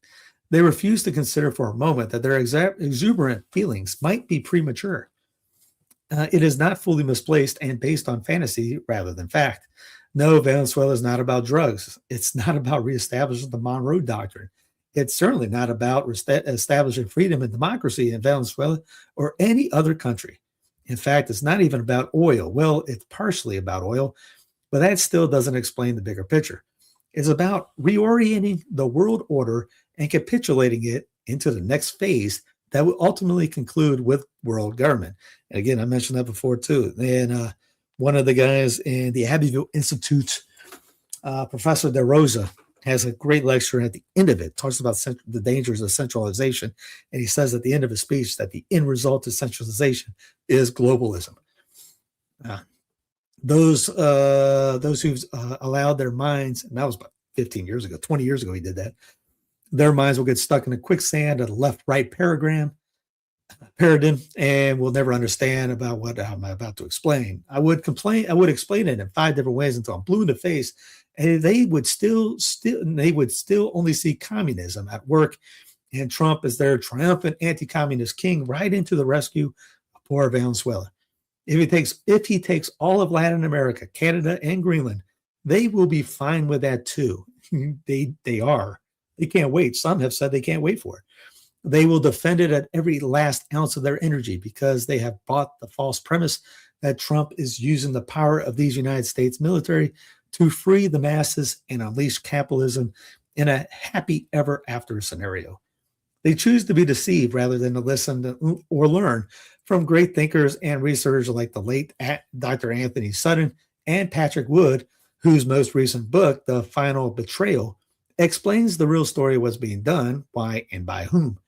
[SPEAKER 1] They refuse to consider for a moment that their exuberant feelings might be premature. It is not fully misplaced and based on fantasy rather than fact. No, Venezuela is not about drugs. It's not about reestablishing the Monroe Doctrine. It's certainly not about establishing freedom and democracy in Venezuela or any other country. In fact, it's not even about oil. Well, it's partially about oil, but that still doesn't explain the bigger picture. It's about reorienting the world order and capitulating it into the next phase that will ultimately conclude with world government. And again, I mentioned that before too. And one of the guys in the Abbeville Institute, Professor De Rosa, has a great lecture, and at the end of it talks about the dangers of centralization. And he says at the end of his speech that the end result of centralization is globalism. Those who've allowed their minds, and that was about 15 years ago, 20 years ago he did that, their minds will get stuck in the quicksand of the left-right paradigm, and will never understand about what I'm about to explain. I would explain it in 5 different ways until I'm blue in the face, and they would still only see communism at work, and Trump is their triumphant anti-communist king right into the rescue of poor Venezuela. If he takes all of Latin America, Canada, and Greenland, they will be fine with that too. They are. They can't wait. Some have said they can't wait for it. They will defend it at every last ounce of their energy because they have bought the false premise that Trump is using the power of these United States military to free the masses and unleash capitalism in a happy ever after scenario. They choose to be deceived rather than to listen to, or learn from great thinkers and researchers like the late Dr. Anthony Sutton and Patrick Wood, whose most recent book, The Final Betrayal, explains the real story of what's being done, why, and by whom.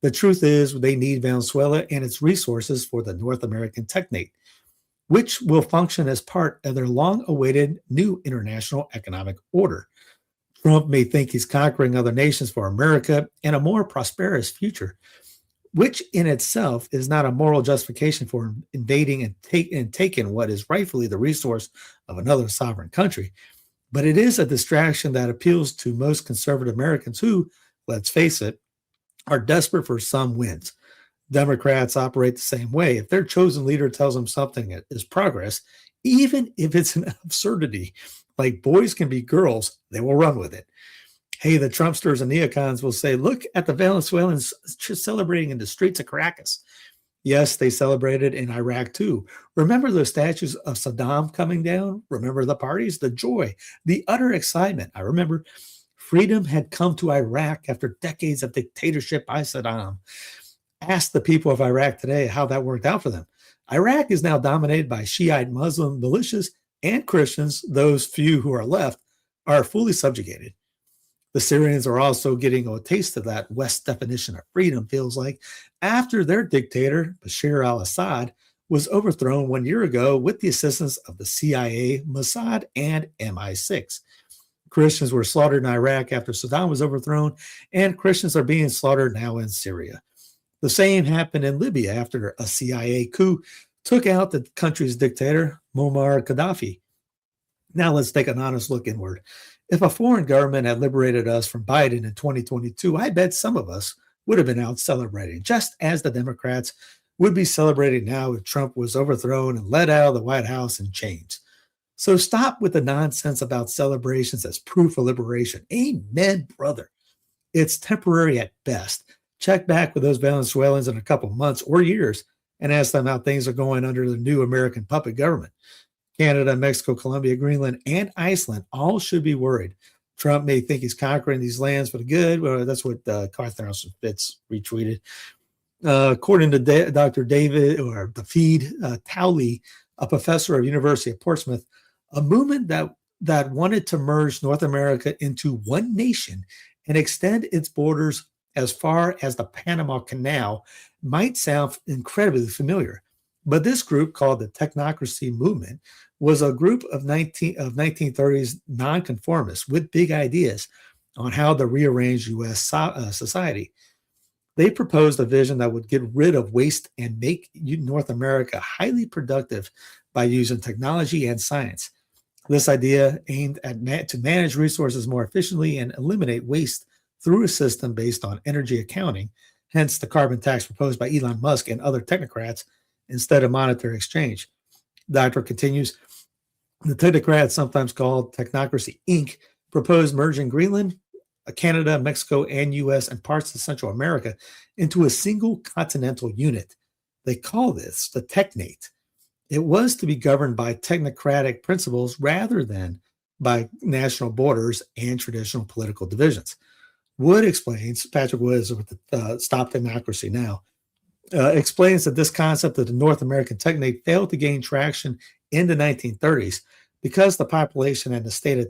[SPEAKER 1] The truth is they need Venezuela and its resources for the North American Technate, which will function as part of their long-awaited new international economic order. Trump may think he's conquering other nations for America and a more prosperous future, which in itself is not a moral justification for invading and taking what is rightfully the resource of another sovereign country. But it is a distraction that appeals to most conservative Americans who, let's face it, are desperate for some wins. Democrats operate the same way. If their chosen leader tells them something is progress, even if it's an absurdity, like boys can be girls, they will run with it. Hey, the Trumpsters and neocons will say, look at the Venezuelans celebrating in the streets of Caracas. Yes, they celebrated in Iraq too. Remember the statues of Saddam coming down? Remember the parties, the joy, the utter excitement. I remember freedom had come to Iraq after decades of dictatorship by Saddam. Ask the people of Iraq today how that worked out for them. Iraq is now dominated by Shiite Muslim militias and Christians. Those few who are left are fully subjugated. The Syrians are also getting a taste of that West definition of freedom, feels like, after their dictator, Bashar al-Assad, was overthrown 1 year ago with the assistance of the CIA, Mossad, and MI6. Christians were slaughtered in Iraq after Saddam was overthrown, and Christians are being slaughtered now in Syria. The same happened in Libya after a CIA coup took out the country's dictator, Muammar Gaddafi. Now let's take an honest look inward. If a foreign government had liberated us from Biden in 2022, I bet some of us would have been out celebrating, just as the Democrats would be celebrating now if Trump was overthrown and let out of the White House in chains. So stop with the nonsense about celebrations as proof of liberation. Amen, brother. It's temporary at best. Check back with those Venezuelans in a couple months or years and ask them how things are going under the new American puppet government. Canada, Mexico, Colombia, Greenland, and Iceland all should be worried. Trump may think he's conquering these lands for the good. Well, that's what Carlson Fitz retweeted. According to Dr. David, or the feed, Towley, a professor of University of Portsmouth, a movement that wanted to merge North America into one nation and extend its borders as far as the Panama Canal might sound incredibly familiar. But this group, called the Technocracy movement, was a group of 1930s nonconformists with big ideas on how to rearrange U.S. society. They proposed a vision that would get rid of waste and make North America highly productive by using technology and science. This idea aimed to manage resources more efficiently and eliminate waste through a system based on energy accounting, hence the carbon tax proposed by Elon Musk and other technocrats instead of monetary exchange. The doctor continues, the technocrats, sometimes called Technocracy Inc., proposed merging Greenland, Canada, Mexico, and U.S. and parts of Central America into a single continental unit. They call this the Technate. It was to be governed by technocratic principles rather than by national borders and traditional political divisions. Wood explains, Patrick Wood is with the Stop Technocracy Now, explains that this concept of the North American Technate failed to gain traction in the 1930s because the population and the state of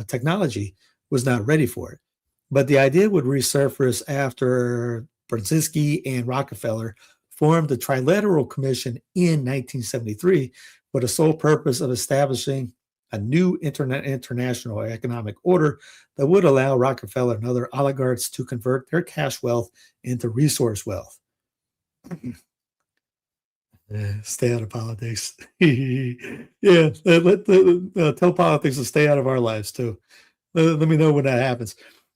[SPEAKER 1] technology was not ready for it. But the idea would resurface after Presidency and Rockefeller formed the Trilateral Commission in 1973 for the sole purpose of establishing a new international economic order that would allow Rockefeller and other oligarchs to convert their cash wealth into resource wealth. Stay out of politics. Yeah, tell politics to stay out of our lives too. Let me know when that happens.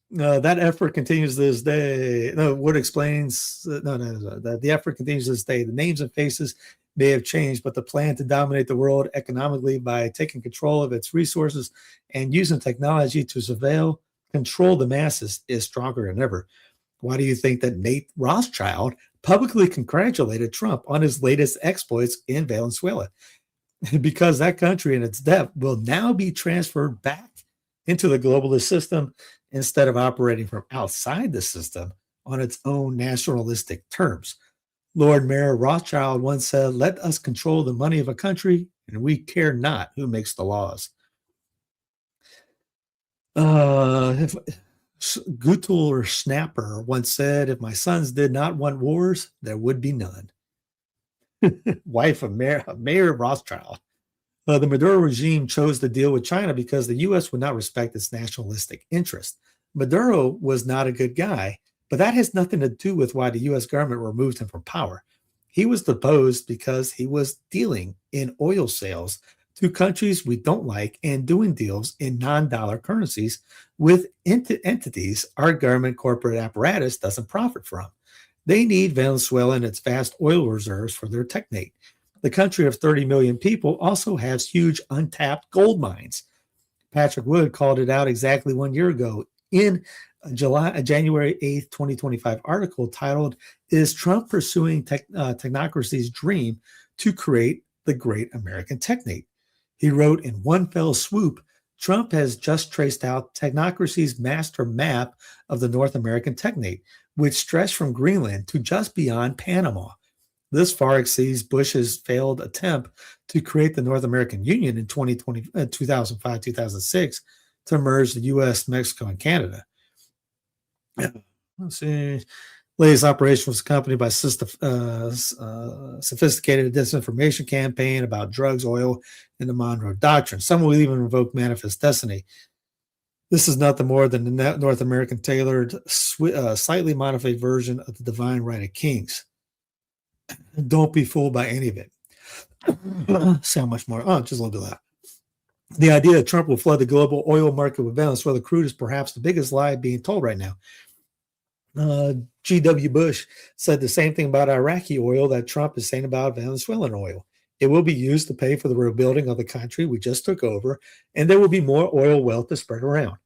[SPEAKER 1] That effort continues this day. No, Wood explains, the effort continues this day. The names and faces may have changed, but the plan to dominate the world economically by taking control of its resources and using technology to surveil, control the masses is stronger than ever. Why do you think that Nate Rothschild publicly congratulated Trump on his latest exploits in Venezuela? Because that country and its debt will now be transferred back into the globalist system instead of operating from outside the system on its own nationalistic terms. Lord Mayor Rothschild once said, "Let us control the money of a country, and we care not who makes the laws." If Gutel Snapper once said, "If my sons did not want wars, there would be none." Wife of Mayor Rothschild. The Maduro regime chose to deal with China because the U.S. would not respect its nationalistic interest. Maduro was not a good guy, but that has nothing to do with why the U.S. government removed him from power. He was deposed because he was dealing in oil sales to countries we don't like and doing deals in non-dollar currencies with entities our government corporate apparatus doesn't profit from. They need Venezuela and its vast oil reserves for their technate. The country of 30 million people also has huge untapped gold mines. Patrick Wood called it out exactly 1 year ago in a January 8th, 2025 article titled, "Is Trump Pursuing Technocracy's Dream to Create the Great American Technate?" He wrote, "In one fell swoop, Trump has just traced out Technocracy's master map of the North American Technate, which stretched from Greenland to just beyond Panama. This far exceeds Bush's failed attempt to create the North American Union in 2005-2006 to merge the U.S., Mexico, and Canada." Let's see. Latest operation was accompanied by sophisticated disinformation campaign about drugs, oil, and the Monroe Doctrine. Some will even invoke manifest destiny. This is nothing more than the North American tailored, slightly modified version of the divine right of kings. Don't be fooled by any of it. See how much more. Oh, just a little bit of that. The idea that Trump will flood the global oil market with Venezuela crude is perhaps the biggest lie being told right now. G.W. Bush said the same thing about Iraqi oil that Trump is saying about Venezuelan oil. It will be used to pay for the rebuilding of the country we just took over, and there will be more oil wealth to spread around.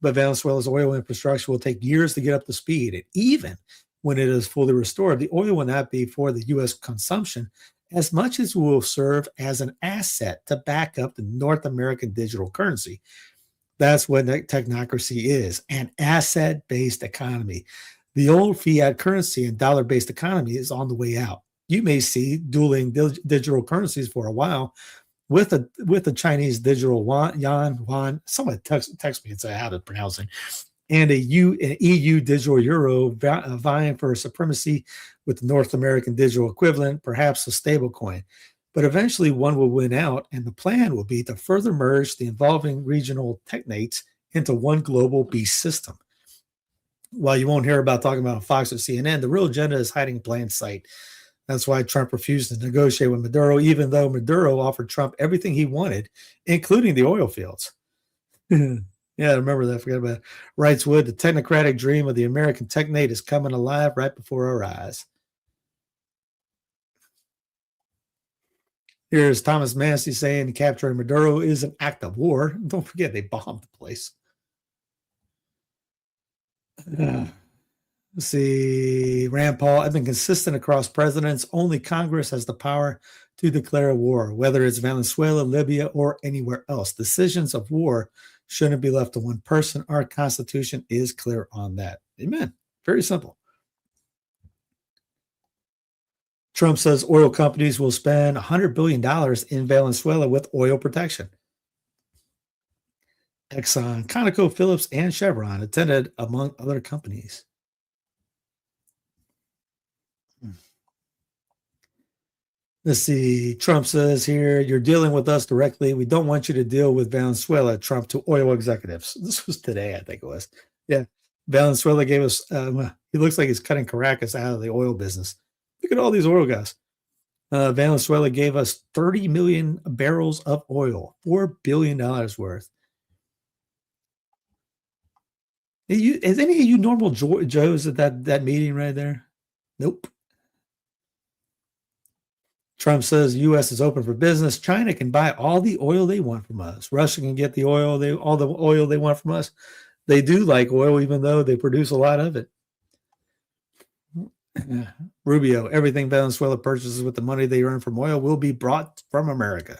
[SPEAKER 1] But Venezuela's oil infrastructure will take years to get up to speed, and even when it is fully restored, the oil will not be for the U.S. consumption as much as it will serve as an asset to back up the North American digital currency. That's what technocracy is, an asset-based economy. The old fiat currency and dollar-based economy is on the way out. You may see dueling digital currencies for a while with the Chinese digital yuan. Someone text me and say how to pronounce it. And an EU digital euro vying for supremacy with the North American digital equivalent, perhaps a stable coin. But eventually one will win out, and the plan will be to further merge the involving regional technates into one global beast system. While you won't hear about talking about on Fox or CNN, the real agenda is hiding in plain sight. That's why Trump refused to negotiate with Maduro, even though Maduro offered Trump everything he wanted, including the oil fields. Yeah, I remember that. I forgot about it. Writes Wood, the technocratic dream of the American Technate is coming alive right before our eyes. Here's Thomas Massey saying capturing Maduro is an act of war. Don't forget they bombed the place. Let's see. Rand Paul, I've been consistent across presidents. Only Congress has the power to declare a war, whether it's Venezuela, Libya, or anywhere else. Decisions of war shouldn't be left to one person. Our Constitution is clear on that. Amen. Very simple. Trump says oil companies will spend $100 billion in Venezuela with oil protection. Exxon, ConocoPhillips, and Chevron attended, among other companies. Let's see. Trump says here, you're dealing with us directly. We don't want you to deal with Venezuela, Trump to oil executives. This was today, I think it was. Yeah. Venezuela gave us, he looks like he's cutting Caracas out of the oil business. Look at all these oil guys. Venezuela gave us 30 million barrels of oil, $4 billion worth. Is any of you normal Joes at that meeting right there? Nope. Trump says the U.S. is open for business. China can buy all the oil they want from us. Russia can get all the oil they want from us. They do like oil, even though they produce a lot of it. Rubio, everything Venezuela purchases with the money they earn from oil will be bought from America,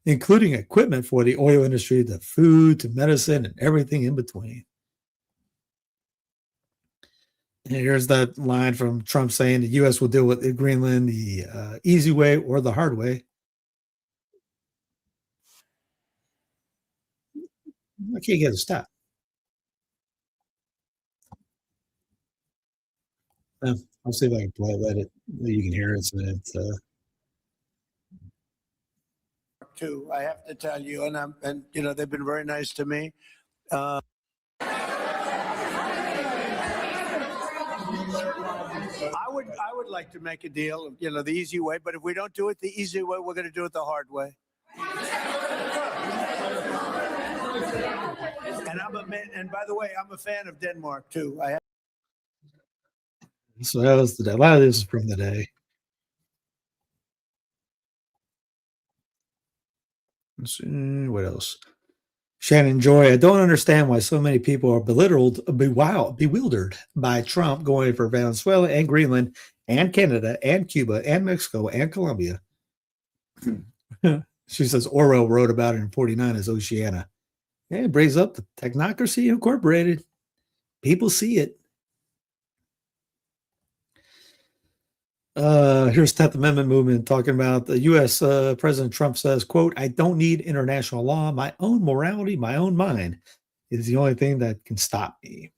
[SPEAKER 1] including equipment for the oil industry, to food, to medicine, and everything in between. And here's that line from Trump saying the U.S. will deal with Greenland the easy way or the hard way. I can't get it to stop. I'll see if I can let it. You can hear it.
[SPEAKER 2] Too, I have to tell you, and you know they've been very nice to me. I would like to make a deal, you know, the easy way. But if we don't do it the easy way, we're going to do it the hard way. And by the way, I'm a fan of Denmark too.
[SPEAKER 1] So that was the day. A lot of this is from the day. Let's see, what else? Shannon Joy, I don't understand why so many people are bewildered by Trump going for Venezuela and Greenland and Canada and Cuba and Mexico and Colombia. She says Orwell wrote about it in 49 as Oceania. Yeah, it brings up the Technocracy Incorporated. People see it. Here's 10th Amendment movement talking about the U.S. President Trump says, quote, I don't need international law. My own morality, my own mind is the only thing that can stop me.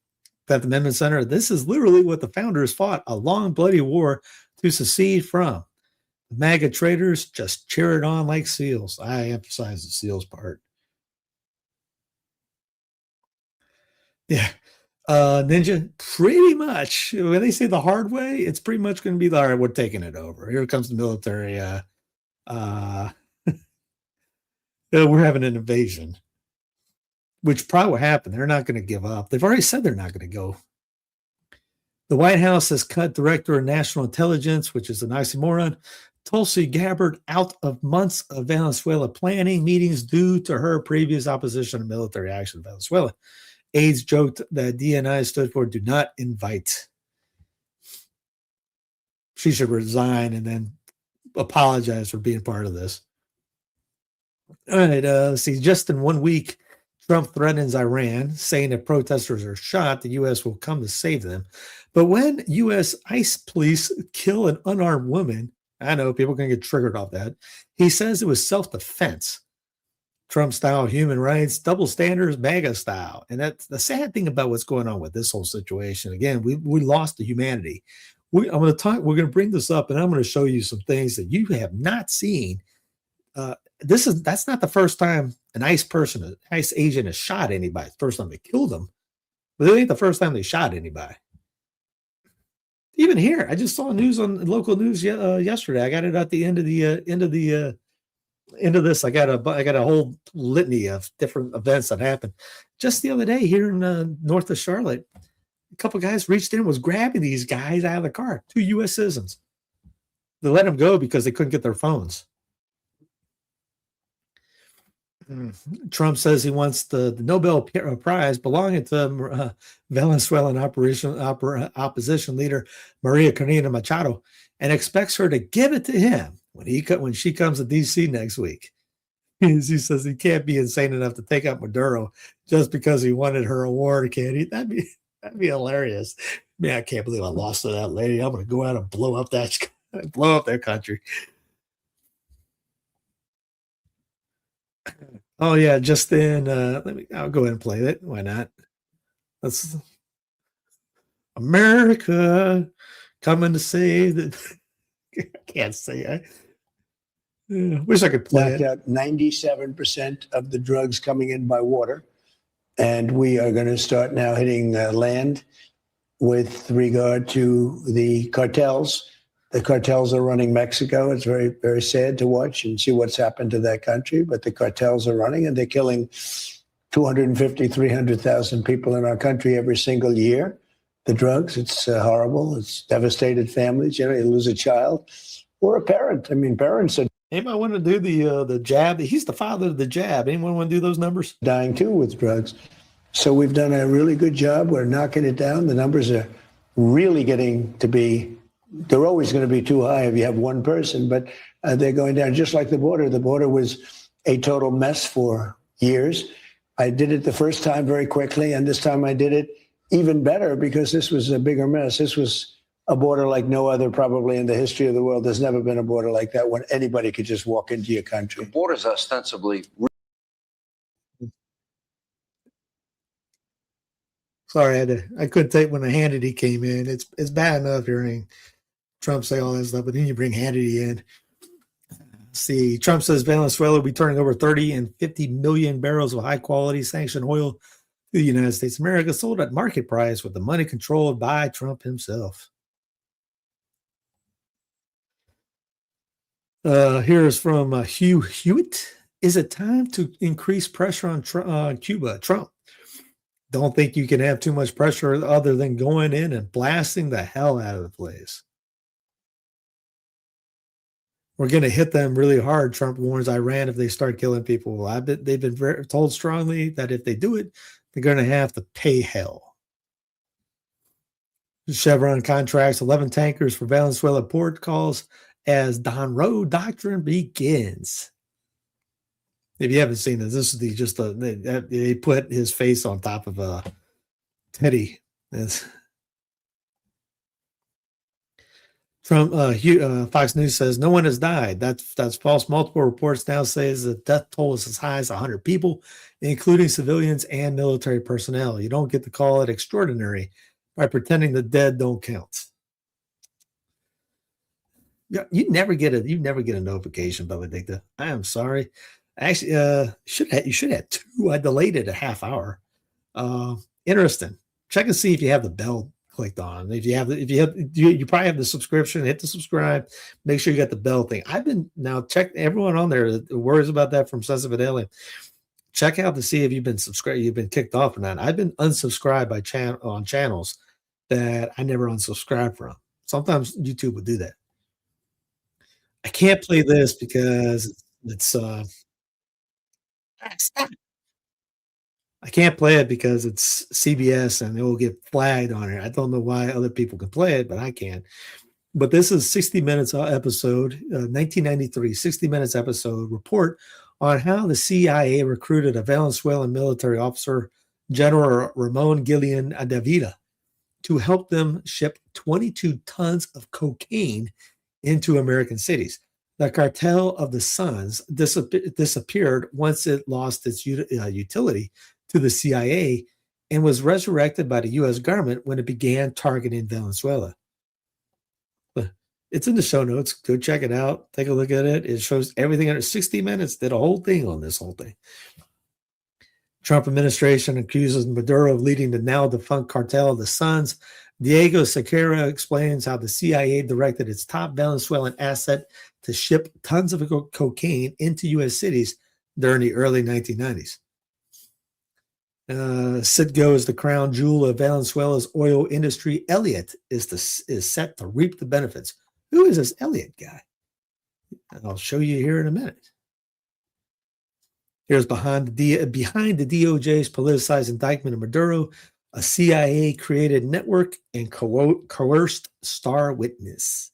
[SPEAKER 1] 10th Amendment Center, this is literally what the founders fought, a long, bloody war to secede from. The MAGA traitors just cheer it on like seals. I emphasize the seals part. Yeah. Ninja, pretty much when they say the hard way, it's pretty much going to be all right, we're taking it over. Here comes the military. We're having an invasion, which probably will happen. They're not going to give up. They've already said they're not going to go. The White House has cut Director of National Intelligence, which is an oxymoron, Tulsi Gabbard, out of months of Venezuela planning meetings due to her previous opposition to military action in Venezuela. Aides joked that DNI stood for do not invite. She should resign and then apologize for being part of this. All right, let's see. Just in 1 week, Trump threatens Iran, saying if protesters are shot, the U.S. will come to save them. But when U.S. ICE police kill an unarmed woman, I know people can get triggered off that. He says it was self-defense. Trump style human rights, double standards, MAGA style. And that's the sad thing about what's going on with this whole situation. Again, we lost the humanity. We're going to bring this up, and I'm going to show you some things that you have not seen. That's not the first time an ICE agent has shot anybody. It's the first time they killed them, but it ain't the first time they shot anybody. Even here, I just saw news on local news yesterday. I got it at the end of the into this, I got a whole litany of different events that happened. Just the other day here in north of Charlotte, a couple guys reached in, was grabbing these guys out of the car, 2 U.S. citizens. They let them go because they couldn't get their phones. Trump says he wants the Nobel Prize belonging to Venezuelan opposition leader Maria Corina Machado, and expects her to give it to him when she comes to D.C. next week. He says he can't be insane enough to take out Maduro just because he wanted her award, can he? That'd be hilarious. Man, I can't believe I lost to that lady. I'm going to go out and blow up their country. Oh yeah, just in I'll go ahead and play it. Why not? That's America coming to save the I can't say it. Wish I could play it.
[SPEAKER 4] Out 97% of the drugs coming in by water. And we are going to start now hitting land with regard to the cartels. The cartels are running Mexico. It's very, very sad to watch and see what's happened to that country. But the cartels are running, and they're killing 250, 300,000 people in our country every single year. The drugs, it's horrible. It's devastated families. You know, you lose a child or a parent. I mean, parents are
[SPEAKER 1] Anybody want to do the jab? He's the father of the jab. Anyone want to do those numbers?
[SPEAKER 4] dying too with drugs. So we've done a really good job. We're knocking it down. The numbers are really getting to be, they're always going to be too high if you have one person, but they're going down just like the border. The border was a total mess for years. I did it the first time very quickly, and this time I did it even better because this was a bigger mess. This was a border like no other probably in the history of the world. There's never been a border like that when anybody could just walk into your country.
[SPEAKER 5] The border's ostensibly.
[SPEAKER 1] Sorry, I couldn't take when the Hannity came in. It's bad enough hearing Trump say all that stuff, but then you bring Hannity in. See, Trump says Venezuela will be turning over 30 and 50 million barrels of high-quality sanctioned oil to the United States of America, sold at market price with the money controlled by Trump himself. Here's from Hugh Hewitt. Is it time to increase pressure on Cuba? Trump. Don't think you can have too much pressure other than going in and blasting the hell out of the place. We're going to hit them really hard. Trump warns Iran if they start killing people. They've been told strongly that if they do it, they're going to have to pay hell. Chevron contracts 11 tankers for Venezuela port calls as Don Road doctrine begins. If you haven't seen this, this is they put his face on top of Teddy. From Fox News says no one has died. That's false. Multiple reports now says the death toll is as high as 100 people, including civilians and military personnel. You don't get to call it extraordinary by pretending the dead don't count. You never get a notification, Benedicta. I am sorry. Actually, you should have two. I delayed it a half hour. Interesting. Check and see if you have the bell clicked on. If you probably have the subscription. Hit the subscribe. Make sure you got the bell thing. I've been now check everyone on there that worries about that from Sensitive Alien. Check out to see if you've been subscribed. You've been kicked off or not. I've been unsubscribed on channels that I never unsubscribed from. Sometimes YouTube would do that. I can't play this because it's I can't play it because it's CBS and it will get flagged on it. I don't know why other people can play it, but I can. But this is 60 Minutes episode, 1993, 60 Minutes episode report on how the CIA recruited a Venezuelan military officer, General Ramon Gillian Davida, to help them ship 22 tons of cocaine into American cities. The cartel of the Suns disappeared once it lost its utility to the CIA and was resurrected by the U.S. government when it began targeting Venezuela. It's in the show notes. Go check it out. Take a look at it. It shows everything under 60 minutes. Did a whole thing on this whole thing. Trump administration accuses Maduro of leading the now defunct cartel of the Suns Diego Sequeira explains how the CIA directed its top Venezuelan asset to ship tons of cocaine into U.S. cities during the early 1990s. Citgo is the crown jewel of Venezuela's oil industry. Elliot is set to reap the benefits. Who is this Elliot guy? I'll show you here in a minute. Here's behind the DOJ's politicized indictment of Maduro, a CIA-created network and coerced star witness.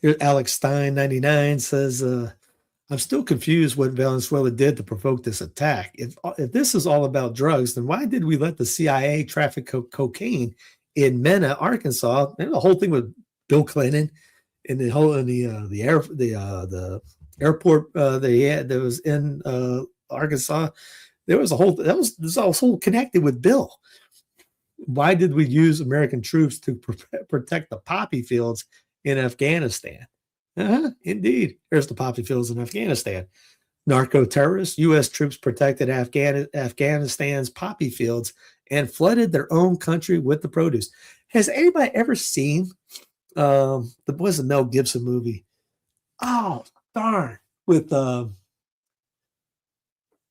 [SPEAKER 1] Here's Alex Stein, 99, says, I'm still confused what Venezuela did to provoke this attack. If this is all about drugs, then why did we let the CIA traffic cocaine in Mena, Arkansas? And the whole thing with Bill Clinton and the airport that was in Arkansas. There's a whole connected with Bill. Why did we use American troops to protect the poppy fields in Afghanistan? Indeed. Here's the poppy fields in Afghanistan. Narco terrorists, U.S. troops protected Afghanistan's poppy fields and flooded their own country with the produce. Has anybody ever seen the Mel Gibson movie? Oh, darn. With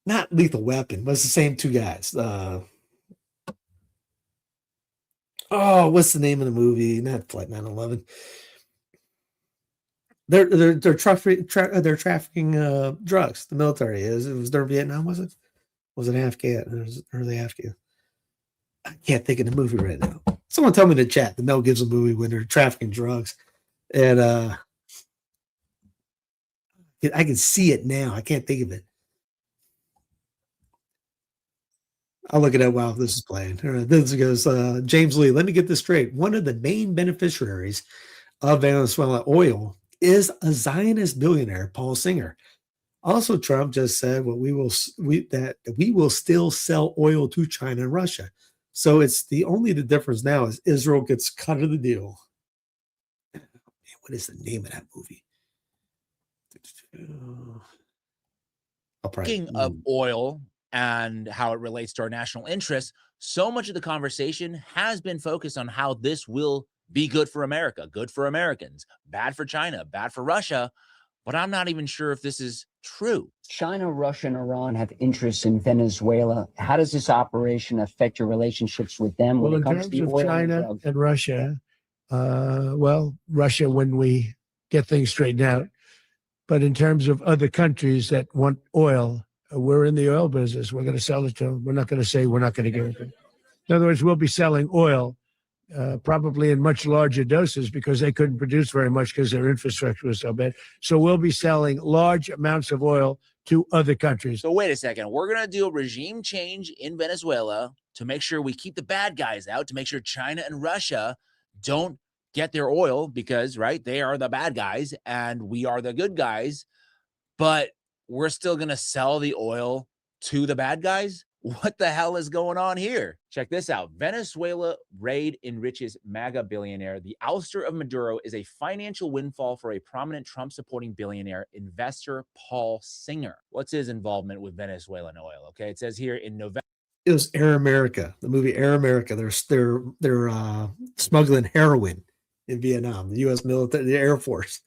[SPEAKER 1] not Lethal Weapon, but it's the same two guys. What's the name of the movie? Not Flight 9/11. They're trafficking drugs. The military is. It was during Vietnam, was it? Was it Afghan? Or was it early Afghan? I can't think of the movie right now. Someone tell me in the chat the Mel Gibson movie when they're trafficking drugs, and I can see it now. I can't think of it. I'll look it up while this is playing. This goes, James Lee. Let me get this straight. One of the main beneficiaries of Venezuela oil is a Zionist billionaire, Paul Singer. Also, Trump just said we will still sell oil to China and Russia. So it's the difference now is Israel gets cut of the deal. What is the name of that movie?
[SPEAKER 5] Speaking of oil and how it relates to our national interests, so much of the conversation has been focused on how this will be good for America, good for Americans, bad for China, bad for Russia. But I'm not even sure if this is true.
[SPEAKER 6] China, Russia, and Iran have interests in Venezuela. How does this operation affect your relationships with them?
[SPEAKER 7] Well, in terms of China and Russia, Russia when we get things straightened out. But in terms of other countries that want oil, we're in the oil business. We're going to sell it to them. We're not going to say we're not going to give it to them. In other words, we'll be selling oil probably in much larger doses because they couldn't produce very much because their infrastructure was so bad. So we'll be selling large amounts of oil to other countries.
[SPEAKER 5] So wait a second. We're going to do a regime change in Venezuela to make sure we keep the bad guys out, to make sure China and Russia don't get their oil because, right, they are the bad guys and we are the good guys. But we're still going to sell the oil to the bad guys? What the hell is going on here? Check this out. Venezuela raid enriches MAGA billionaire. The ouster of Maduro is a financial windfall for a prominent Trump-supporting billionaire investor, Paul Singer. What's his involvement with Venezuelan oil? Okay, it says here in November.
[SPEAKER 1] It was Air America, the movie Air America. They're smuggling heroin in Vietnam, the U.S. military, the Air Force.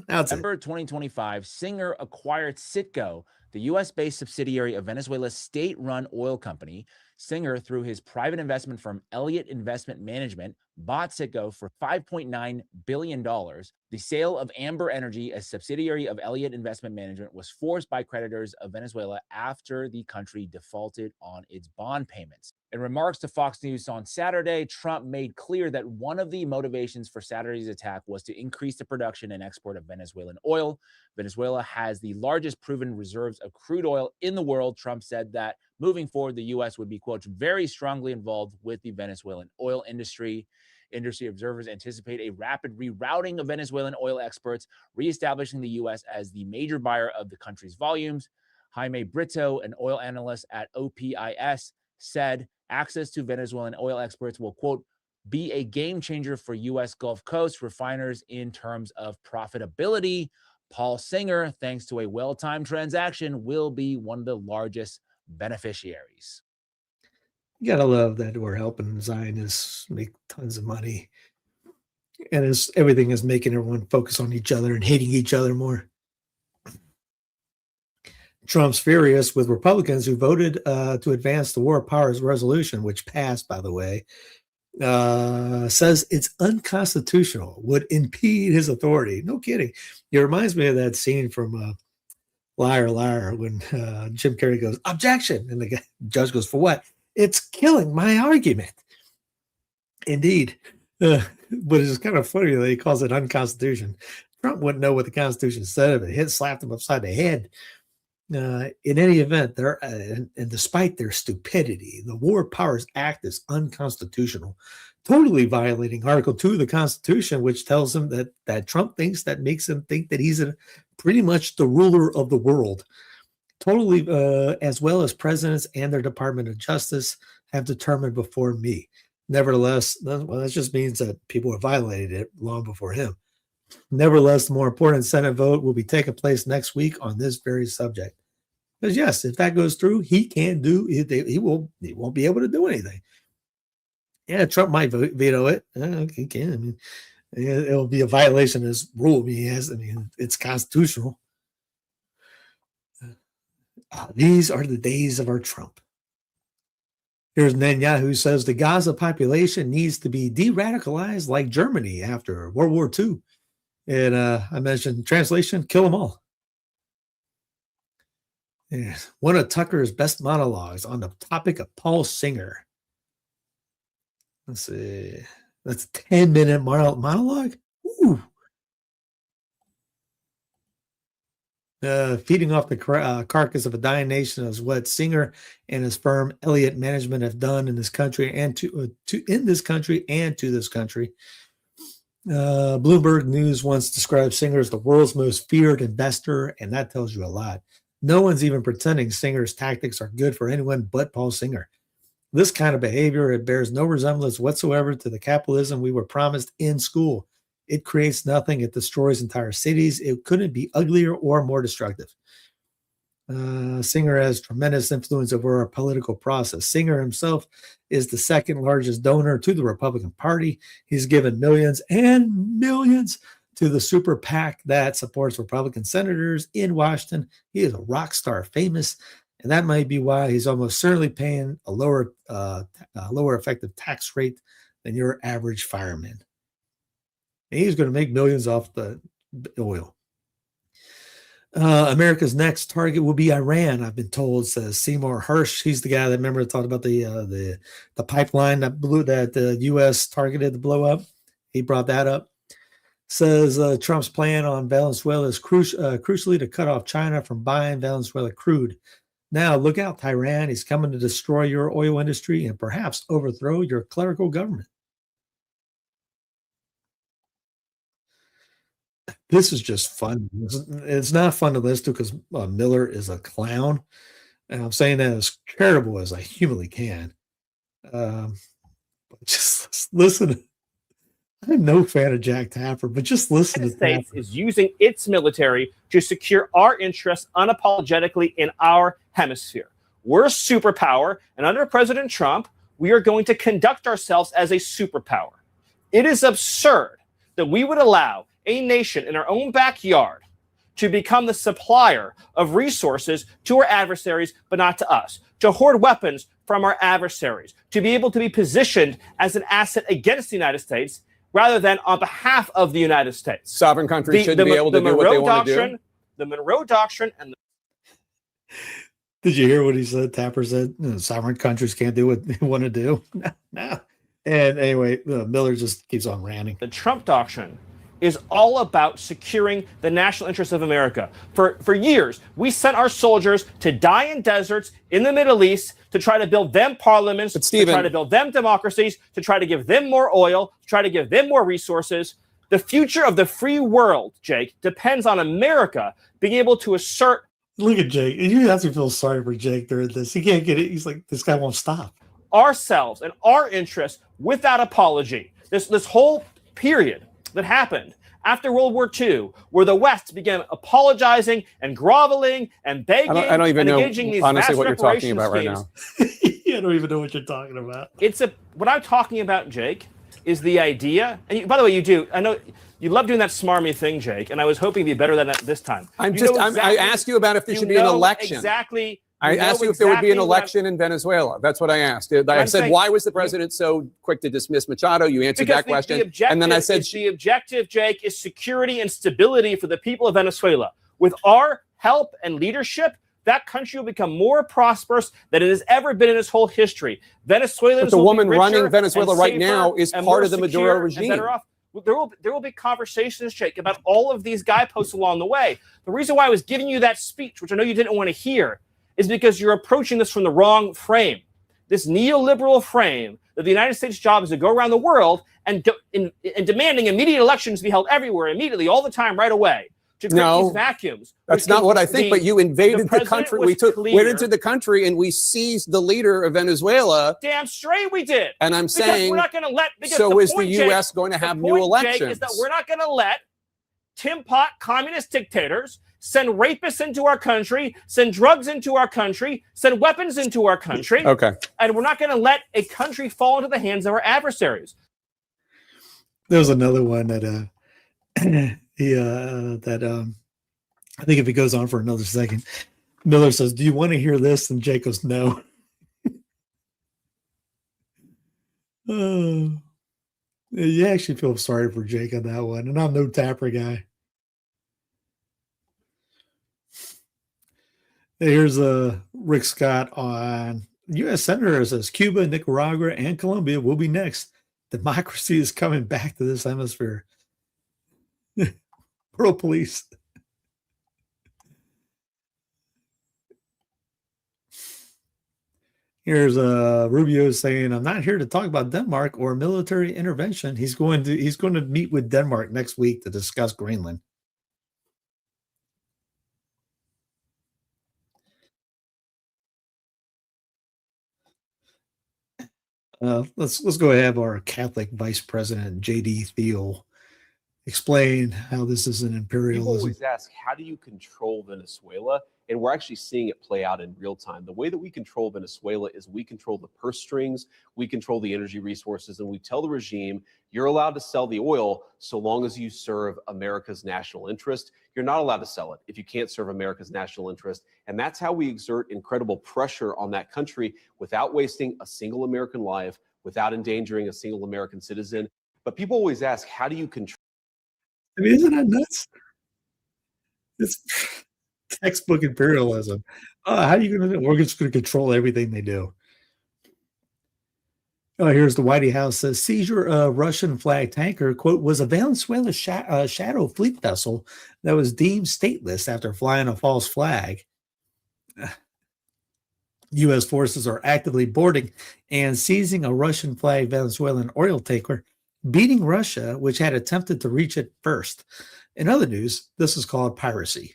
[SPEAKER 5] November 2025, Singer acquired Citgo, the U.S.-based subsidiary of Venezuela's state-run oil company. Singer, through his private investment firm Elliott Investment Management, bought Citgo for $5.9 billion. The sale of Amber Energy, a subsidiary of Elliott Investment Management, was forced by creditors of Venezuela after the country defaulted on its bond payments. In remarks to Fox News on Saturday, Trump made clear that one of the motivations for Saturday's attack was to increase the production and export of Venezuelan oil. Venezuela has the largest proven reserves of crude oil in the world. Trump said that moving forward, the U.S. would be, quote, very strongly involved with the Venezuelan oil industry. Industry observers anticipate a rapid rerouting of Venezuelan oil exports, reestablishing the U.S. as the major buyer of the country's volumes. Jaime Brito, an oil analyst at OPIS, said access to Venezuelan oil exports will, quote, be a game changer for U.S. Gulf Coast refiners in terms of profitability. Paul Singer, thanks to a well-timed transaction, will be one of the largest beneficiaries.
[SPEAKER 1] You gotta love that we're helping Zionists make tons of money. And everything is making everyone focus on each other and hating each other more. Trump's furious with Republicans who voted to advance the War Powers Resolution, which passed, by the way, says it's unconstitutional, would impede his authority. No kidding. It reminds me of that scene from Liar, Liar, when Jim Carrey goes, objection. And the judge goes, for what? It's killing my argument. Indeed. But it's kind of funny that he calls it unconstitutional. Trump wouldn't know what the Constitution said if it slapped him upside the head. In any event, and despite their stupidity, the War Powers Act is unconstitutional, totally violating Article 2 of the Constitution, which tells him that Trump thinks that makes him think that he's pretty much the ruler of the world. Totally, as well as presidents and their Department of Justice have determined before me. Nevertheless, well, that just means that people have violated it long before him. Nevertheless, the more important Senate vote will be taking place next week on this very subject. Because yes, if that goes through, he can't do it. He won't be able to do anything. Yeah, Trump might veto it. He can. I mean, it'll be a violation of his rule. It's constitutional. These are the days of our Trump. Here's Netanyahu says the Gaza population needs to be de-radicalized like Germany after World War II. And I mentioned translation, kill them all. Yeah. One of Tucker's best monologues on the topic of Paul Singer. Let's see. That's a 10-minute monologue. Ooh. Feeding off the carcass of a dying nation is what Singer and his firm Elliott Management have done in this country and to this country. Bloomberg News once described Singer as the world's most feared investor, and that tells you a lot. No one's even pretending Singer's tactics are good for anyone but Paul Singer. This kind of behavior, it bears no resemblance whatsoever to the capitalism we were promised in school. It creates nothing. It destroys entire cities. It couldn't be uglier or more destructive. Singer has tremendous influence over our political process. Singer himself is the second largest donor to the Republican Party. He's given millions and millions to the super PAC that supports Republican senators in Washington. He is a rock star famous, and that might be why he's almost certainly paying a lower effective tax rate than your average fireman. And he's going to make millions off the oil. America's next target will be Iran, I've been told, says Seymour Hersh. He's the guy that talked about the pipeline that the U.S. targeted to blow up. He brought that up. Says Trump's plan on Venezuela is crucially to cut off China from buying Venezuela crude. Now, look out, Tehran. He's coming to destroy your oil industry and perhaps overthrow your clerical government. This is just fun. It's not fun to listen to because Miller is a clown. And I'm saying that as charitable as I humanly can. But just listen. I'm no fan of Jack Tapper, but just listen to
[SPEAKER 8] the United States is using its military to secure our interests unapologetically in our hemisphere. We're a superpower, and under President Trump, we are going to conduct ourselves as a superpower. It is absurd that we would allow a nation in our own backyard to become the supplier of resources to our adversaries, but not to us, to hoard weapons from our adversaries, to be able to be positioned as an asset against the United States rather than on behalf of the United States.
[SPEAKER 9] Sovereign countries shouldn't be able to do what they want to do.
[SPEAKER 8] The Monroe Doctrine and
[SPEAKER 1] Did you hear what he said? Tapper said, sovereign countries can't do what they want to do. No. And anyway, Miller just keeps on ranting.
[SPEAKER 8] The Trump Doctrine is all about securing the national interests of America. For years, we sent our soldiers to die in deserts in the Middle East to try to build them parliaments, to try to build them democracies, to try to give them more oil, to try to give them more resources. The future of the free world, Jake, depends on America being able to assert.
[SPEAKER 1] Look at Jake. You have to feel sorry for Jake during this. He can't get it. He's like, this guy won't stop.
[SPEAKER 8] Ourselves and our interests without apology. This whole period that happened after World War II, where the West began apologizing and groveling and begging
[SPEAKER 9] I don't even
[SPEAKER 8] and
[SPEAKER 9] know,
[SPEAKER 8] engaging these
[SPEAKER 9] honestly,
[SPEAKER 8] vast
[SPEAKER 9] what you're talking
[SPEAKER 8] reparation
[SPEAKER 9] about right
[SPEAKER 8] schemes.
[SPEAKER 9] now.
[SPEAKER 1] I don't even know what you're talking about.
[SPEAKER 8] What I'm talking about, Jake, is the idea. And by the way, you do. I know you love doing that smarmy thing, Jake, and I was hoping to be better than that this time.
[SPEAKER 9] I asked you about if there should be an election.
[SPEAKER 8] Exactly.
[SPEAKER 9] I asked you if there would be an election in Venezuela. That's what I asked. I said, why was the president so quick to dismiss Machado? You answered that question. And then I said,
[SPEAKER 8] the objective, Jake, is security and stability for the people of Venezuela. With our help and leadership, that country will become more prosperous than it has ever been in its whole history. Venezuelans
[SPEAKER 9] but the woman running Venezuela right now is part of the Maduro regime.
[SPEAKER 8] There will be conversations, Jake, about all of these guideposts along the way. The reason why I was giving you that speech, which I know you didn't want to hear, is because you're approaching this from the wrong frame. This neoliberal frame that the United States' job is to go around the world and demanding immediate elections be held everywhere, immediately, all the time, right away. To create these vacuums.
[SPEAKER 9] That's not what I think, but you invaded the country. Went into the country and we seized the leader of Venezuela.
[SPEAKER 8] Damn straight we did.
[SPEAKER 9] And I'm saying,
[SPEAKER 8] we're not going to let.
[SPEAKER 9] So is the U.S. going to have new elections?
[SPEAKER 8] Jake, is that we're not going to let Tim Pot communist dictators send rapists into our country, send drugs into our country, send weapons into our country.
[SPEAKER 9] Okay.
[SPEAKER 8] And we're not going to let a country fall into the hands of our adversaries.
[SPEAKER 1] There's another one that I think if it goes on for another second, Miller says, "Do you want to hear this?" And Jake goes, "No." You actually feel sorry for Jake on that one, and I'm no Tapper guy. Here's Rick Scott on U.S. Senator says Cuba, Nicaragua, and Colombia will be next. Democracy is coming back to this hemisphere. World police. Here's Rubio saying, "I'm not here to talk about Denmark or military intervention. He's going to meet with Denmark next week to discuss Greenland." Let's go ahead and have our Catholic Vice President J.D. Thiel explain how this is an imperialism.
[SPEAKER 10] People always ask, how do you control Venezuela? And we're actually seeing it play out in real time. The way that we control Venezuela is we control the purse strings, we control the energy resources, and we tell the regime, you're allowed to sell the oil so long as you serve America's national interest. You're not allowed to sell it if you can't serve America's national interest. And that's how we exert incredible pressure on that country without wasting a single American life, without endangering a single American citizen. But people always ask, how do you control?
[SPEAKER 1] I mean, isn't that nuts? It's textbook imperialism. How are you going to? We're just going to control everything they do. Here's the White House says seizure of Russian flag tanker, quote, was a Venezuela shadow fleet vessel that was deemed stateless after flying a false flag. U.S. forces are actively boarding and seizing a Russian flag Venezuelan oil tanker, beating Russia, which had attempted to reach it first. In other news, this is called piracy.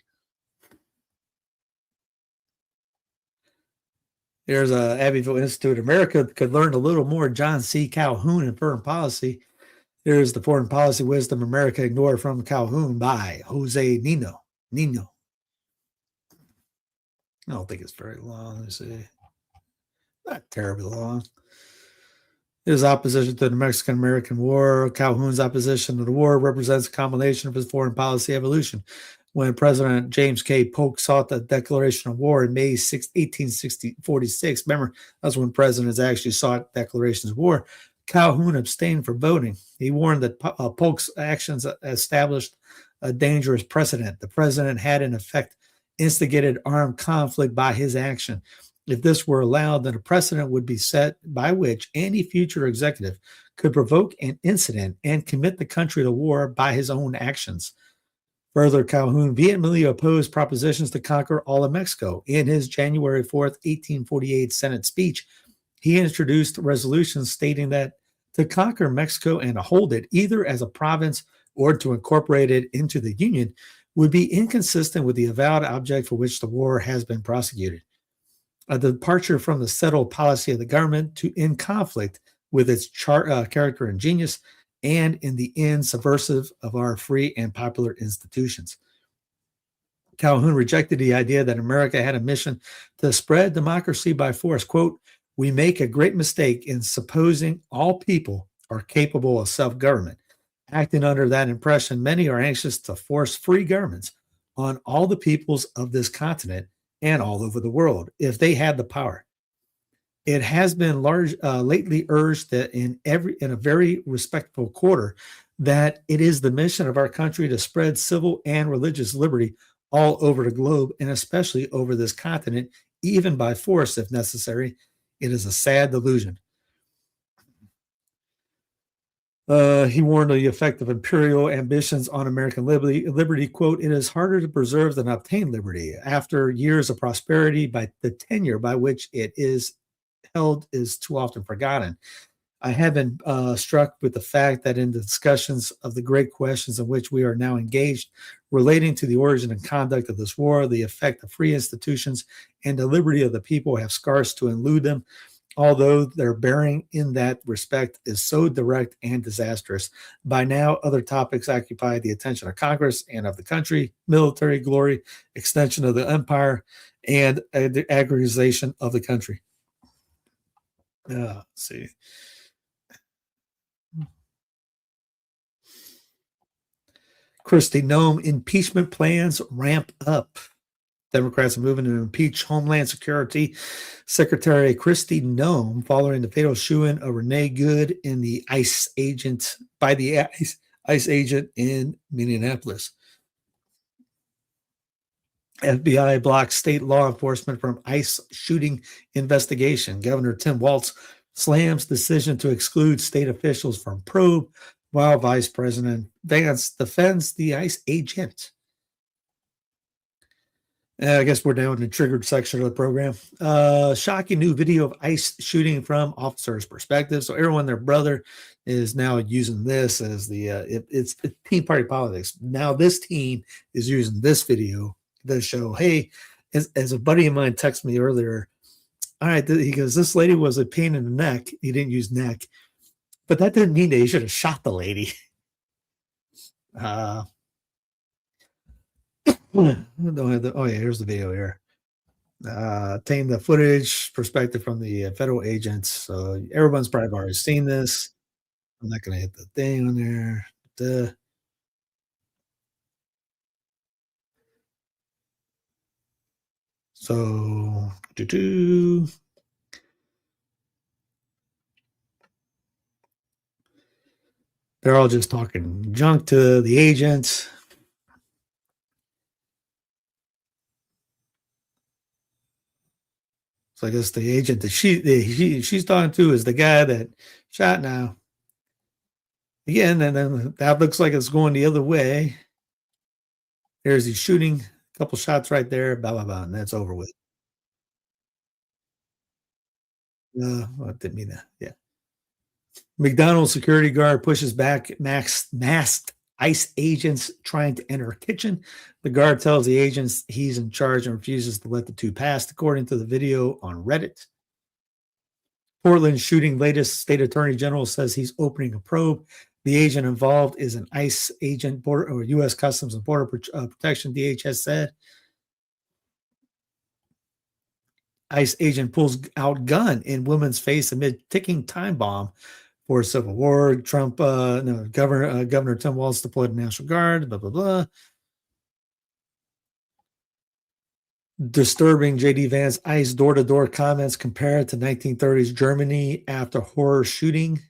[SPEAKER 1] There's Abbeville Institute. America could learn a little more. John C. Calhoun in foreign policy. There's the foreign policy wisdom America ignored from Calhoun by Jose Nino. I don't think it's very long. Let me see. Not terribly long. His opposition to the Mexican-American War. Calhoun's opposition to the war represents a combination of his foreign policy evolution. When President James K. Polk sought the declaration of war in May 1846, remember, that's when presidents actually sought declarations of war, Calhoun abstained from voting. He warned that Polk's actions established a dangerous precedent. The president had, in effect, instigated armed conflict by his action. If this were allowed, then a precedent would be set by which any future executive could provoke an incident and commit the country to war by his own actions. Further, Calhoun vehemently opposed propositions to conquer all of Mexico. In his January 4th, 1848 Senate speech, he introduced resolutions stating that to conquer Mexico and to hold it either as a province or to incorporate it into the Union would be inconsistent with the avowed object for which the war has been prosecuted. A departure from the settled policy of the government to in conflict with its character and genius, and in the end, subversive of our free and popular institutions. Calhoun rejected the idea that America had a mission to spread democracy by force. Quote, "We make a great mistake in supposing all people are capable of self-government. Acting under that impression, many are anxious to force free governments on all the peoples of this continent and all over the world if they had the power. It has been lately urged that in a very respectable quarter that it is the mission of our country to spread civil and religious liberty all over the globe, and especially over this continent, even by force if necessary. It is a sad delusion." He warned of the effect of imperial ambitions on American liberty. Quote, "It is harder to preserve than obtain liberty. After years of prosperity, by the tenure by which it is held is too often forgotten. I have been struck with the fact that in the discussions of the great questions in which we are now engaged, relating to the origin and conduct of this war, the effect of free institutions and the liberty of the people have scarce to elude them, although their bearing in that respect is so direct and disastrous. By now, other topics occupy the attention of Congress and of the country: military glory, extension of the empire, and the aggregation of the country." Let's see. Kristi Noem, impeachment plans ramp up. Democrats are moving to impeach Homeland Security Secretary Kristi Noem following the fatal shooting of Renee Good in the ICE agent in Minneapolis. FBI blocks state law enforcement from ICE shooting investigation. Governor Tim Walz slams decision to exclude state officials from probe, while Vice President Vance defends the ICE agent. I guess we're down in the triggered section of the program. Shocking new video of ICE shooting from officers' perspective. So everyone, their brother, is now using this as the it's team party politics. Now this team is using this video to show, hey, as a buddy of mine texted me earlier, all right, he goes, this lady was a pain in the neck. He didn't use neck, but that didn't mean that he should have shot the lady. Here's the video here. Obtained the footage perspective from the federal agents. So everyone's probably already seen this. I'm not going to hit the thing on there. So, they're all just talking junk to the agents. So I guess the agent that she's talking to is the guy that shot now. Again, and then that looks like it's going the other way. There's he's shooting a couple shots right there, blah, blah, blah, and that's over with. I didn't mean that. Yeah. McDonald's security guard pushes back masked ICE agents trying to enter a kitchen. The guard tells the agents he's in charge and refuses to let the two pass, according to the video on Reddit. Portland shooting, latest state attorney general says he's opening a probe. The agent involved is an ICE agent, U.S. Customs and Border Protection, DHS said. ICE agent pulls out gun in woman's face amid ticking time bomb for a civil war. Governor Tim Walz deployed a National Guard, blah, blah, blah. Disturbing J.D. Vance ICE door-to-door comments compared to 1930s Germany after horror shooting.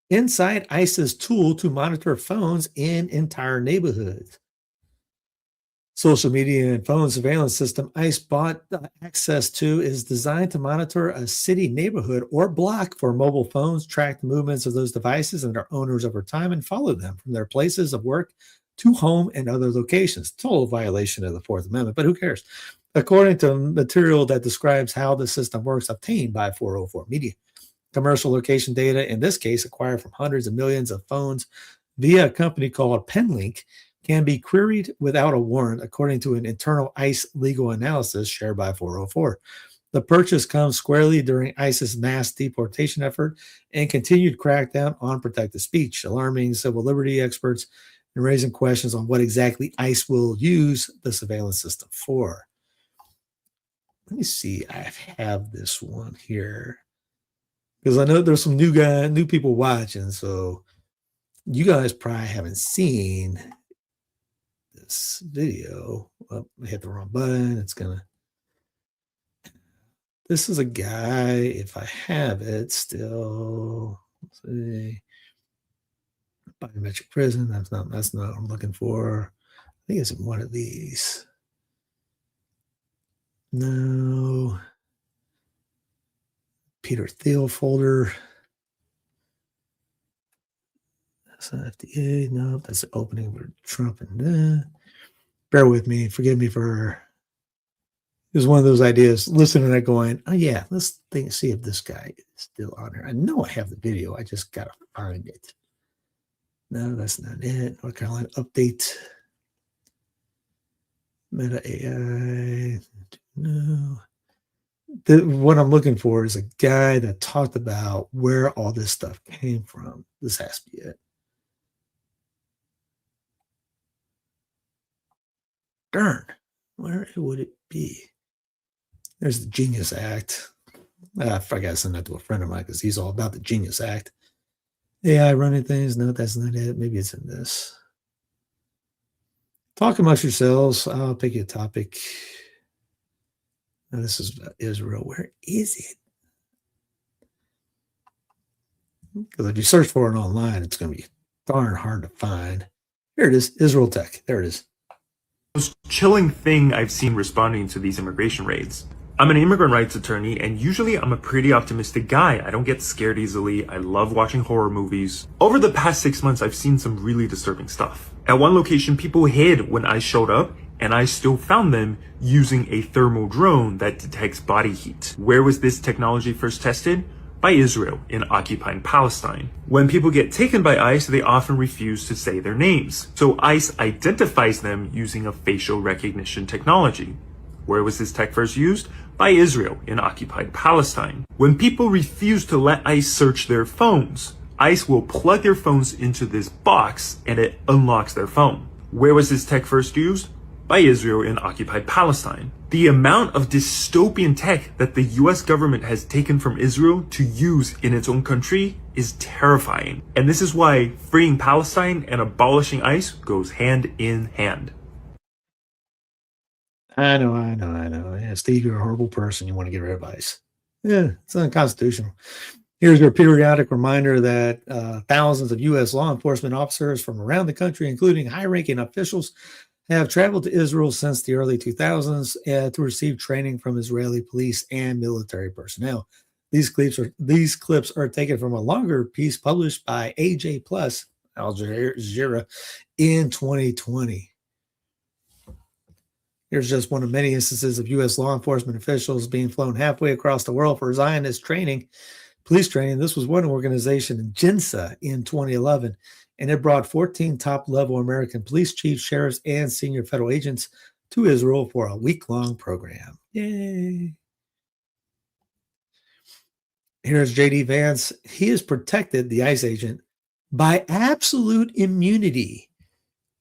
[SPEAKER 1] Inside ICE's tool to monitor phones in entire neighborhoods. Social media and phone surveillance system ICE bought access to is designed to monitor a city neighborhood or block for mobile phones, track the movements of those devices and their owners over time, and follow them from their places of work to home and other locations. Total violation of the Fourth Amendment, but who cares? According to material that describes how the system works, obtained by 404 Media. Commercial location data, in this case, acquired from hundreds of millions of phones via a company called Penlink, can be queried without a warrant, according to an internal ICE legal analysis shared by 404. The purchase comes squarely during ISIS mass deportation effort and continued crackdown on protected speech, alarming civil liberty experts and raising questions on what exactly ICE will use the surveillance system for. Let me see. I have this one here because I know there's some new people watching, so you guys probably haven't seen this video. Oh, I hit the wrong button. It's gonna. This is a guy. If I have it still, let's see. Biometric prison. That's not what I'm looking for. I think it's in one of these. No. Peter Thiel folder. That's not FDA. No, that's the opening for Trump and bear with me. Forgive me for. It was one of those ideas. Listening to that, going, "Oh yeah, let's see if this guy is still on there." I know I have the video. I just gotta find it. No, that's not it. North Carolina update. Meta AI. No. What I'm looking for is a guy that talked about where all this stuff came from. This has to be it. Darn. Where would it be? There's the Genius Act. I forgot to send that to a friend of mine because he's all about the Genius Act. AI running things. No, that's not it. Maybe it's in this. Talk amongst yourselves. I'll pick you a topic. Now, this is Israel. Where is it? Because if you search for it online, it's going to be darn hard to find. Here it is. Israel Tech. There it is.
[SPEAKER 11] Most chilling thing I've seen responding to these immigration raids. I'm an immigrant rights attorney, and usually I'm a pretty optimistic guy. I don't get scared easily. I love watching horror movies. Over the past 6 months, I've seen some really disturbing stuff. At one location, people hid when I showed up, and I still found them using a thermal drone that detects body heat. Where was this technology first tested? By Israel in occupied Palestine. When people get taken by ICE, they often refuse to say their names. So ICE identifies them using a facial recognition technology. Where was this tech first used? By Israel in occupied Palestine. When people refuse to let ICE search their phones, ICE will plug their phones into this box and it unlocks their phone. Where was this tech first used? By Israel in occupied Palestine. The amount of dystopian tech that the US government has taken from Israel to use in its own country is terrifying. And this is why freeing Palestine and abolishing ICE goes hand in hand.
[SPEAKER 1] I know. Yeah, Steve, you're a horrible person. You want to give advice. Yeah, it's unconstitutional. Here's your periodic reminder that thousands of U.S. law enforcement officers from around the country, including high-ranking officials, have traveled to Israel since the early 2000s to receive training from Israeli police and military personnel. These clips are taken from a longer piece published by AJ Plus, Al Jazeera, in 2020. Here's just one of many instances of U.S. law enforcement officials being flown halfway across the world for Zionist training, police training. This was one organization in Jinsa in 2011, and it brought 14 top-level American police chiefs, sheriffs, and senior federal agents to Israel for a week-long program. Yay! Here's J.D. Vance. He has protected the ICE agent by absolute immunity.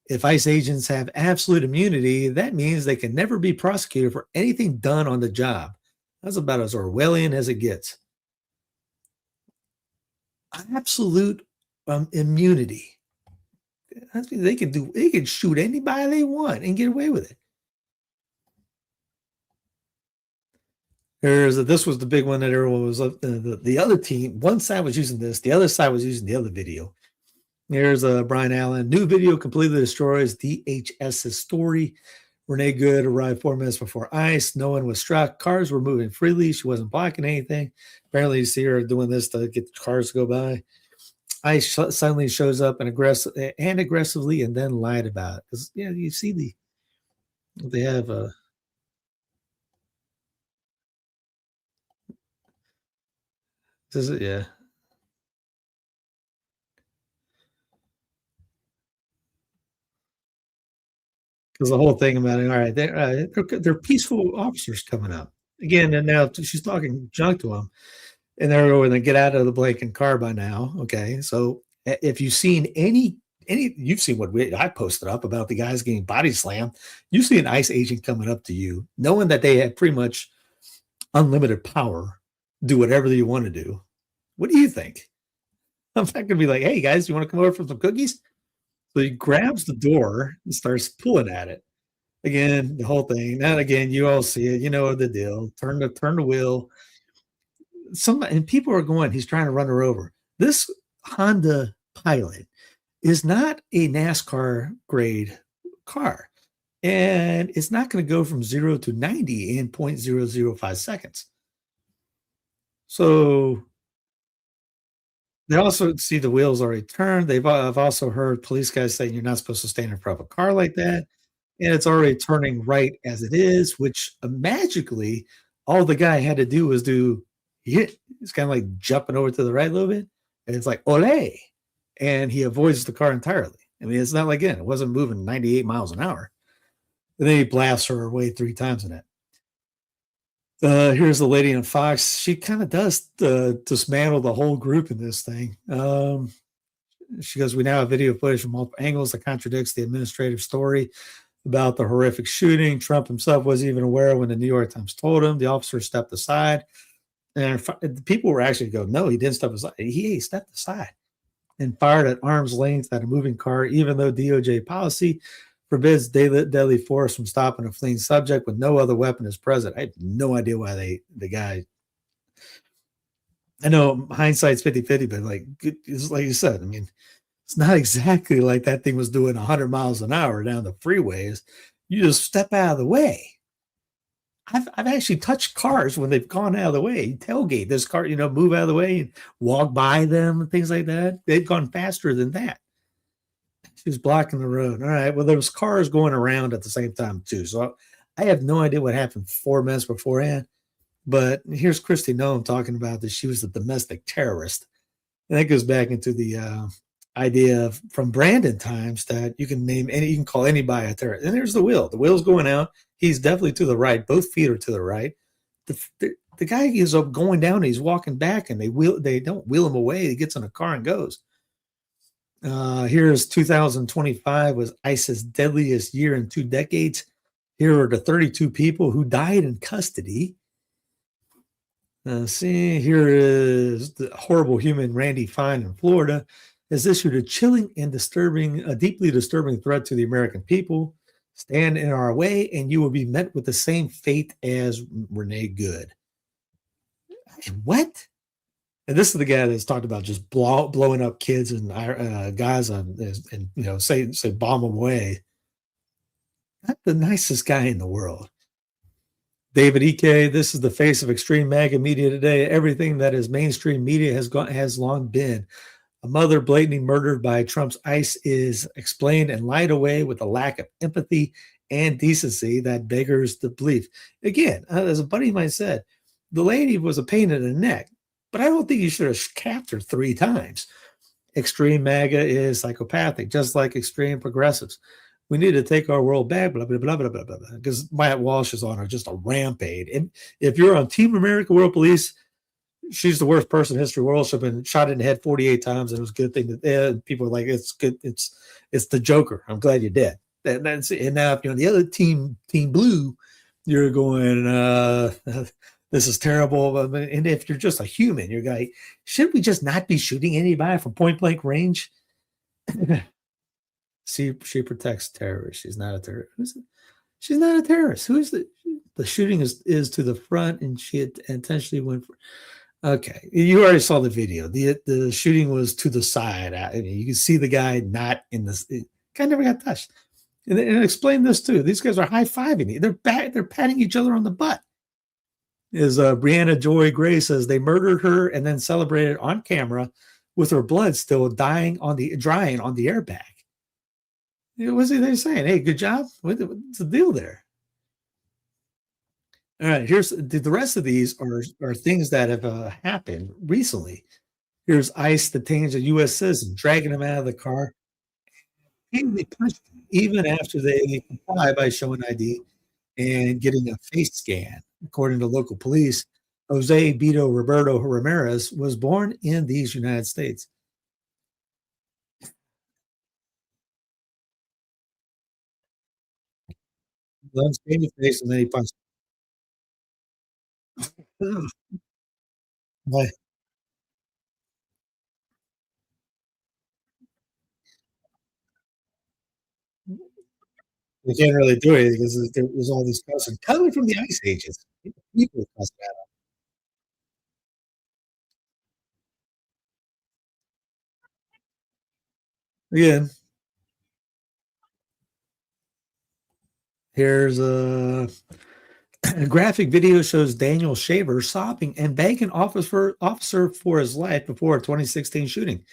[SPEAKER 1] If ICE agents have absolute immunity, that means they can never be prosecuted for anything done on the job. That's about as Orwellian as it gets. Absolute immunity. They can shoot anybody they want and get away with it. This was the big one that everyone was up. The other team, one side was using this, the other side was using the other video. Here's Brian Allen. New video completely destroys DHS's story. Renee Good arrived 4 minutes before ICE. No one was struck. Cars were moving freely. She wasn't blocking anything. Apparently, you see her doing this to get the cars to go by. ICE suddenly shows up and aggressively, and then lied about it. Because you see they have this is yeah. Because the whole thing about it, all right, they're peaceful officers coming up. again, and now she's talking junk to him, and they're going to get out of the blanking car by now. Okay, so if you've seen any, you've seen what I posted up about the guys getting body slammed. You see an ICE agent coming up to you, knowing that they have pretty much unlimited power, do whatever you want to do. What do you think? I'm not going to be like, hey guys, you want to come over for some cookies? So he grabs the door and starts pulling at it. Again, the whole thing. Now again, you all see it. You know the deal. Turn the wheel. And people are going, he's trying to run her over. This Honda Pilot is not a NASCAR grade car. And it's not going to go from 0 to 90 in 0.005 seconds. So they also see the wheels already turned. I've also heard police guys saying you're not supposed to stand in front of a car like that. And it's already turning right as it is, which magically all the guy had to do was it's kind of like jumping over to the right a little bit. And it's like, ole. And he avoids the car entirely. I mean, it's not like, again, it wasn't moving 98 miles an hour. And then he blasts her away 3 times in it. Here's the lady in Fox. She kind of does dismantle the whole group in this thing. She goes, we now have video footage from multiple angles that contradicts the administrative story about the horrific shooting. Trump himself wasn't even aware when the New York Times told him. The officer stepped aside. And people were actually going, no, he didn't step aside. He stepped aside and fired at arm's length at a moving car, even though DOJ policy forbids deadly force from stopping a fleeing subject with no other weapon is present. I have no idea why the guy. I know hindsight's 50-50, but like you said, I mean, it's not exactly like that thing was doing 100 miles an hour down the freeways. You just step out of the way. I've actually touched cars when they've gone out of the way. Tailgate this car, move out of the way and walk by them and things like that. They've gone faster than that. She was blocking the road. All right. Well, there was cars going around at the same time too. So I have no idea what happened 4 minutes beforehand. But here's Kristi Noem talking about that she was a domestic terrorist. And that goes back into the idea from Brandon times that you can call anybody a terrorist. And there's the wheel. The wheel's going out. He's definitely to the right. Both feet are to the right. The guy is up going down. And he's walking back, and they don't wheel him away. He gets in a car and goes. Here's 2025 was ISIS's deadliest year in 2 decades. Here are the 32 people who died in custody. Here is the horrible human Randy Fine in Florida has issued a chilling and deeply disturbing threat to the American people. Stand in our way, and you will be met with the same fate as Renee Good. What? And this is the guy that's talked about just blowing up kids and guys and say bomb them away. Not the nicest guy in the world. David Icke, this is the face of extreme MAGA media today. Everything that is mainstream media has long been. A mother blatantly murdered by Trump's ICE is explained and lied away with a lack of empathy and decency that beggars the belief. Again, as a buddy of mine said, the lady was a pain in the neck, but I don't think you should have capped her 3 times. Extreme MAGA is psychopathic, just like extreme progressives. We need to take our world back, blah, blah, blah, blah, blah, blah, blah. Because Matt Walsh is on her just a rampage. And if you're on Team America World Police, she's the worst person in history. World. She's been shot in the head 48 times, and it was a good thing that people are like, it's good. It's the Joker. I'm glad you're dead. And now if you're on the other team Blue, you're going, this is terrible. And if you're just a human, you're like, should we just not be shooting anybody from point blank range? She protects terrorists. She's not a terrorist. She's not a terrorist. Who is the shooting is to the front, and she intentionally went for. Okay, you already saw the video. The shooting was to the side. You can see the guy not in this. Guy never got touched. And explain this too. These guys are high-fiving. They're patting each other on the butt. As Brianna Joy Gray says, they murdered her and then celebrated on camera with her blood still drying on the airbag. What's they saying? Hey, good job. What's the deal there? All right, here's the rest of these are things that have happened recently. Here's ICE detains a U.S. citizen, dragging him out of the car. They punished him even after they comply by showing ID. and getting a face scan. According to local police, Jose Beto Roberto Ramirez was born in these United States. Loves baby face, and then he punched. But we can't really do anything because there was all this cussing coming from the ice ages. People cussing at him. Again, here's a graphic video shows Daniel Shaver sobbing and begging officer for his life before a 2016 shooting.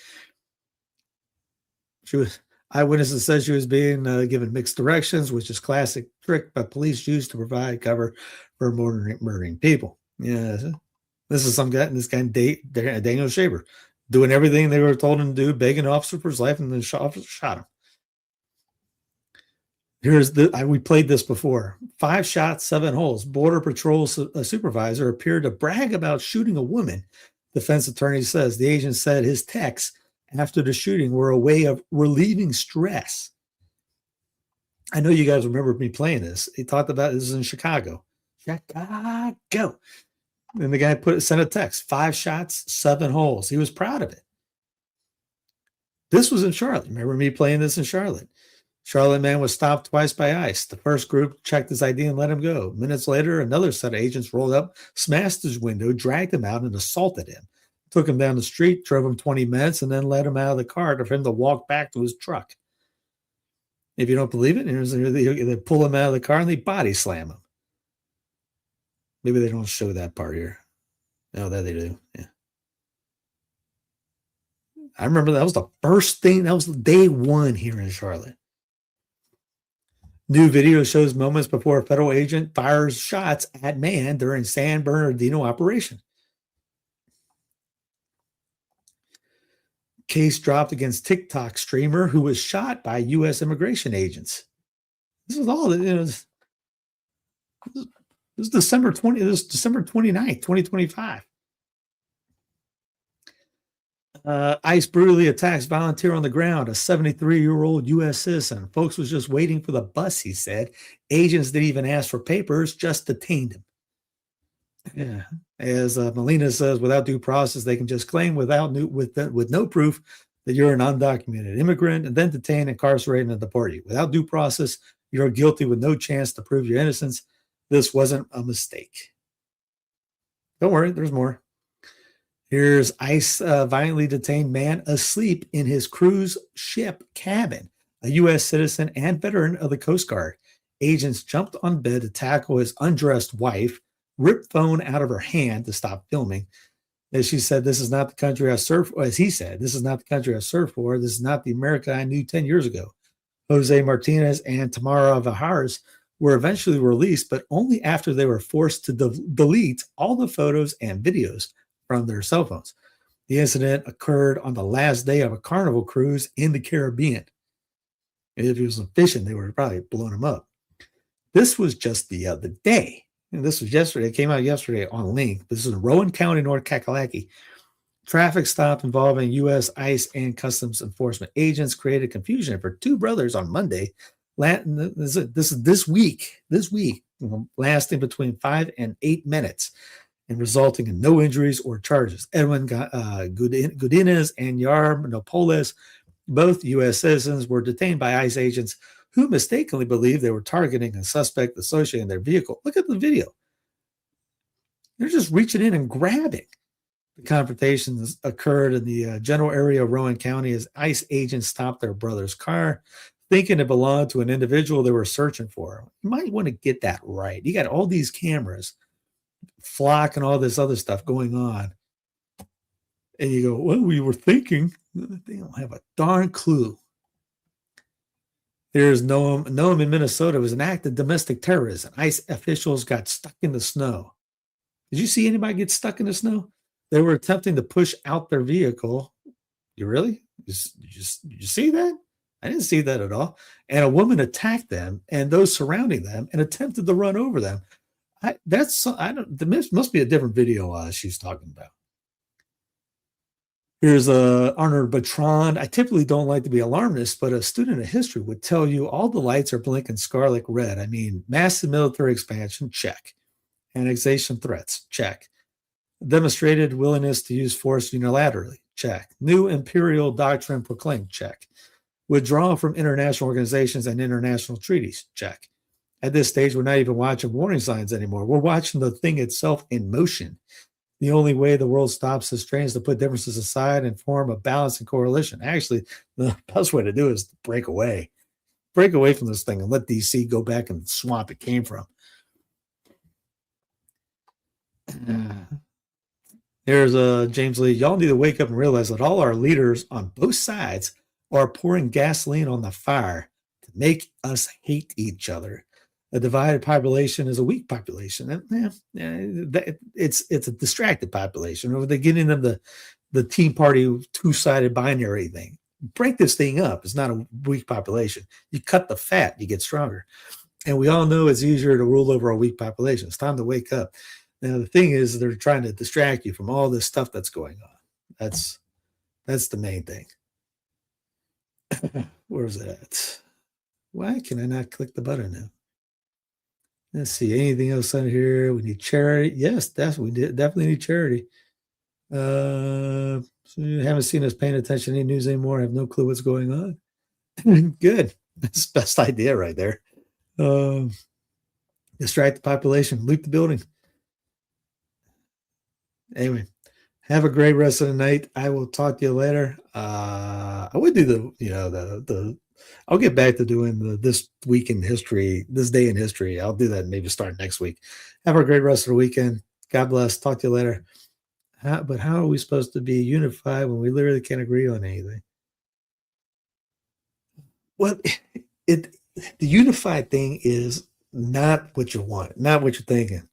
[SPEAKER 1] She was eyewitnesses said she was being given mixed directions, which is classic trick by police used to provide cover for murdering people. Yeah, this is this guy Daniel Shaver doing everything they were told him to do, begging officer for his life, and then shot him. We played this before. 5 shots, 7 holes. Border Patrol supervisor appeared to brag about shooting a woman. Defense attorney says the agent said his texts after the shooting were a way of relieving stress. I know you guys remember me playing this. He talked about this in Chicago. Chicago. And the guy sent a text, 5 shots, 7 holes. He was proud of it. This was in Charlotte. Remember me playing this in Charlotte? Charlotte man was stopped twice by ICE. The first group checked his ID and let him go. Minutes later, another set of agents rolled up, smashed his window, dragged him out, and assaulted him. Took him down the street, drove him 20 minutes, and then let him out of the car for him to walk back to his truck. If you don't believe it, they pull him out of the car and they body slam him. Maybe they don't show that part here. No, that they do. Yeah. I remember that was the first thing. That was day 1 here in Charlotte. New video shows moments before a federal agent fires shots at man during San Bernardino operation. Case dropped against TikTok streamer who was shot by U.S. immigration agents. This was all. This is December 20. This is December 29th, 2025. ICE brutally attacks volunteer on the ground, a 73-year-old U.S. citizen. Folks was just waiting for the bus, he said. Agents didn't even ask for papers, just detained him. Yeah. As Molina says, without due process, they can just claim with no proof that you're an undocumented immigrant and then detain, incarcerate, and deport you. Without due process, you're guilty with no chance to prove your innocence. This wasn't a mistake. Don't worry, there's more. Here's ICE violently detained man asleep in his cruise ship cabin, a U.S. citizen and veteran of the Coast Guard. Agents jumped on bed to tackle his undressed wife, ripped phone out of her hand to stop filming. As she said, this is not the country I served for. As he said, this is not the country I served for. This is not the America I knew 10 years ago. Jose Martinez and Tamara Vajares were eventually released, but only after they were forced to delete all the photos and videos from their cell phones. The incident occurred on the last day of a carnival cruise in the Caribbean. If he was fishing, they were probably blowing him up. This was just the other day. And this was yesterday. It came out yesterday on Link. This is in Rowan County, North Kakalaki. Traffic stop involving U.S. ICE and Customs Enforcement agents created confusion for 2 brothers on Monday. This is this week, lasting between 5 and 8 minutes and resulting in no injuries or charges. Edwin Godinez and Yar Nopoles, both U.S. citizens, were detained by ICE agents who mistakenly believed they were targeting a suspect associated in their vehicle. Look at the video. They're just reaching in and grabbing. The confrontations occurred in the general area of Rowan County as ICE agents stopped their brother's car, thinking it belonged to an individual they were searching for. You might want to get that right. You got all these cameras, flock, and all this other stuff going on. And you go, well, we were thinking. They don't have a darn clue. Here's Noam in Minnesota. It was an act of domestic terrorism. ICE officials got stuck in the snow. Did you see anybody get stuck in the snow? They were attempting to push out their vehicle. You really? You see that? I didn't see that at all. And a woman attacked them and those surrounding them and attempted to run over them. There must be a different video she's talking about. Here's Arnold Bertrand. I typically don't like to be alarmist, but a student of history would tell you all the lights are blinking scarlet red. I mean, massive military expansion, check. Annexation threats, check. Demonstrated willingness to use force unilaterally, check. New imperial doctrine proclaimed, check. Withdrawal from international organizations and international treaties, check. At this stage, we're not even watching warning signs anymore. We're watching the thing itself in motion. The only way the world stops this train is to put differences aside and form a balancing coalition. Actually, the best way to do it is to break away from this thing and let DC go back in the swamp it came from. Here's James Lee. Y'all need to wake up and realize that all our leaders on both sides are pouring gasoline on the fire to make us hate each other. A divided population is a weak population. It's a distracted population. Or they're getting them the Tea Party two-sided binary thing. Break this thing up. It's not a weak population. You cut the fat, you get stronger. And we all know it's easier to rule over a weak population. It's time to wake up. Now, the thing is, they're trying to distract you from all this stuff that's going on. That's the main thing. Where's it at? Why can I not click the button now? Let's see. Anything else on here? We need charity. Yes, we definitely need charity. So you haven't seen us paying attention to any news anymore. I have no clue what's going on. Good. That's the best idea right there. Distract the population, loot the building. Anyway, have a great rest of the night. I will talk to you later. I would do I'll get back to doing this week in history, this day in history. I'll do that maybe start next week. Have a great rest of the weekend. God bless. Talk to you later. But how are we supposed to be unified when we literally can't agree on anything? Well, the unified thing is not what you want, not what you're thinking.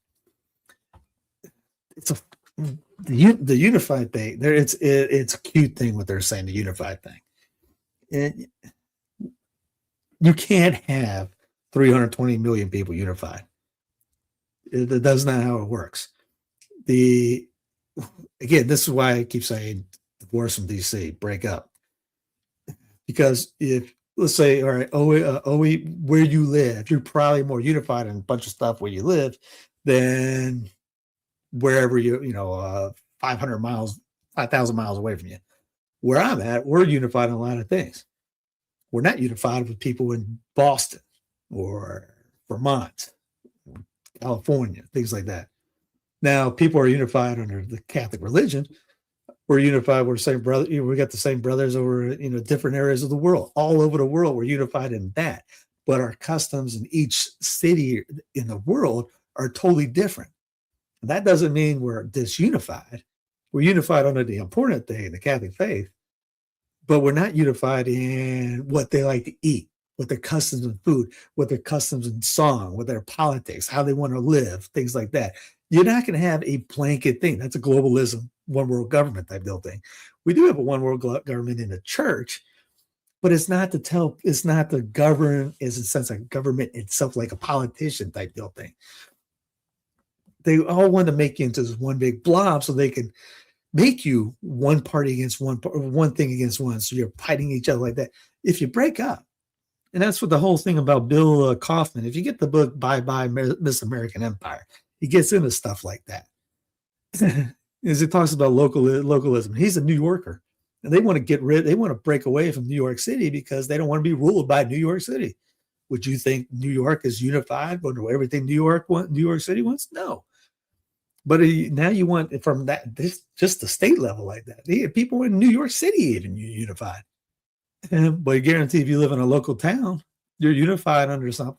[SPEAKER 1] The unified thing. It's a cute thing what they're saying. The unified thing. And you can't have 320 million people unified. That's not how it works. Again, this is why I keep saying divorce from DC, break up. Because if, let's say, all right, where you live, you're probably more unified in a bunch of stuff where you live than wherever 500 miles, 5,000 miles away from you. Where I'm at, we're unified in a lot of things. We're not unified with people in Boston or Vermont, California, things like that. Now, people are unified under the Catholic religion. We're unified. We're the same brother. We got the same brothers over, different areas of the world. All over the world, we're unified in that. But our customs in each city in the world are totally different. And that doesn't mean we're disunified. We're unified under the important thing, the Catholic faith. But we're not unified in what they like to eat, what their customs in food, what their customs in song, what their politics, how they want to live, things like that. You're not going to have a blanket thing. That's a globalism, one world government type deal thing. We do have a one world government in the church, but it's not to govern as a sense of government itself, like a politician type deal thing. They all want to make you into this one big blob so they can make you one party against one thing against one. So you're fighting each other like that. If you break up, and that's what the whole thing about Bill Kaufman, if you get the book Bye Bye Miss American Empire, he gets into stuff like that. As it talks about localism. He's a New Yorker. And they want to break away from New York City because they don't want to be ruled by New York City. Would you think New York is unified under everything New York City wants? No. But now you want from just the state level like that. People in New York City even unified. But I guarantee if you live in a local town, you're unified under something.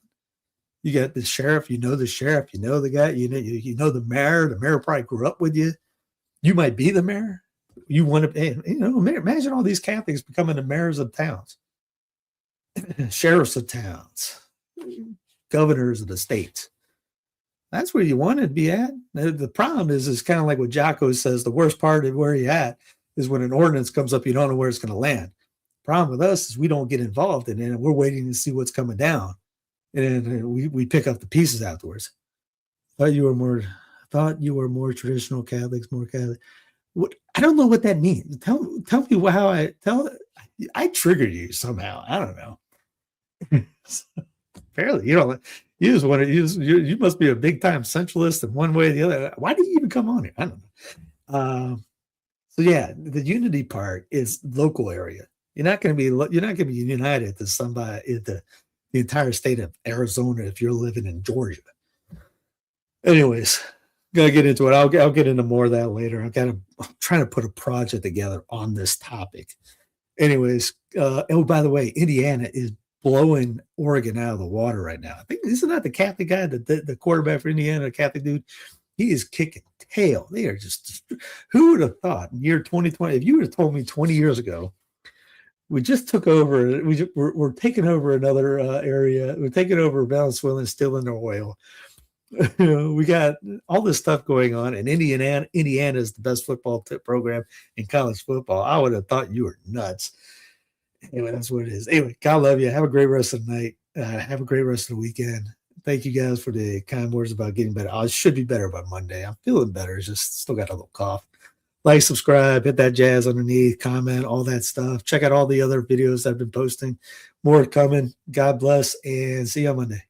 [SPEAKER 1] You got the sheriff, the sheriff, the guy, the mayor. The mayor probably grew up with you. You might be the mayor. You want to, imagine all these Catholics becoming the mayors of towns, sheriffs of towns, governors of the states. That's where you want to be at. The problem is kind of like what Jocko says, the worst part of where you're at is when an ordinance comes up, you don't know where it's going to land. Problem with us is we don't get involved in it, and we're waiting to see what's coming down, and we pick up the pieces afterwards. Thought you were more traditional Catholics, more Catholic. What, I don't know what that means. Tell me how I triggered you somehow. I don't know. Apparently, you just want to you must be a big time centralist in one way or the other. Why did you even come on here? I don't know. So yeah, the unity part is local area. You're not going to be united to somebody the entire state of Arizona if you're living in Georgia. Anyways, gotta get into it. I'll get into more of that later. I'm trying to put a project together on this topic. Anyways, oh, by the way, Indiana is blowing Oregon out of the water right now. I think, isn't that the Catholic guy, the quarterback for Indiana, the Catholic dude? He is kicking tail. They are just, who would have thought in year 2020, if you would have told me 20 years ago, we just took over, we're taking over another area. We're taking over Venezuela and stealing their oil. We got all this stuff going on, and Indiana is the best football program in college football. I would have thought you were nuts. Anyway, that's what it is. Anyway, God love you. Have a great rest of the night. Have a great rest of the weekend. Thank you guys for the kind words about getting better. I should be better by Monday. I'm feeling better. It's just still got a little cough. Like, subscribe, hit that jazz underneath, comment, all that stuff. Check out all the other videos I've been posting. More coming. God bless, and see you on Monday.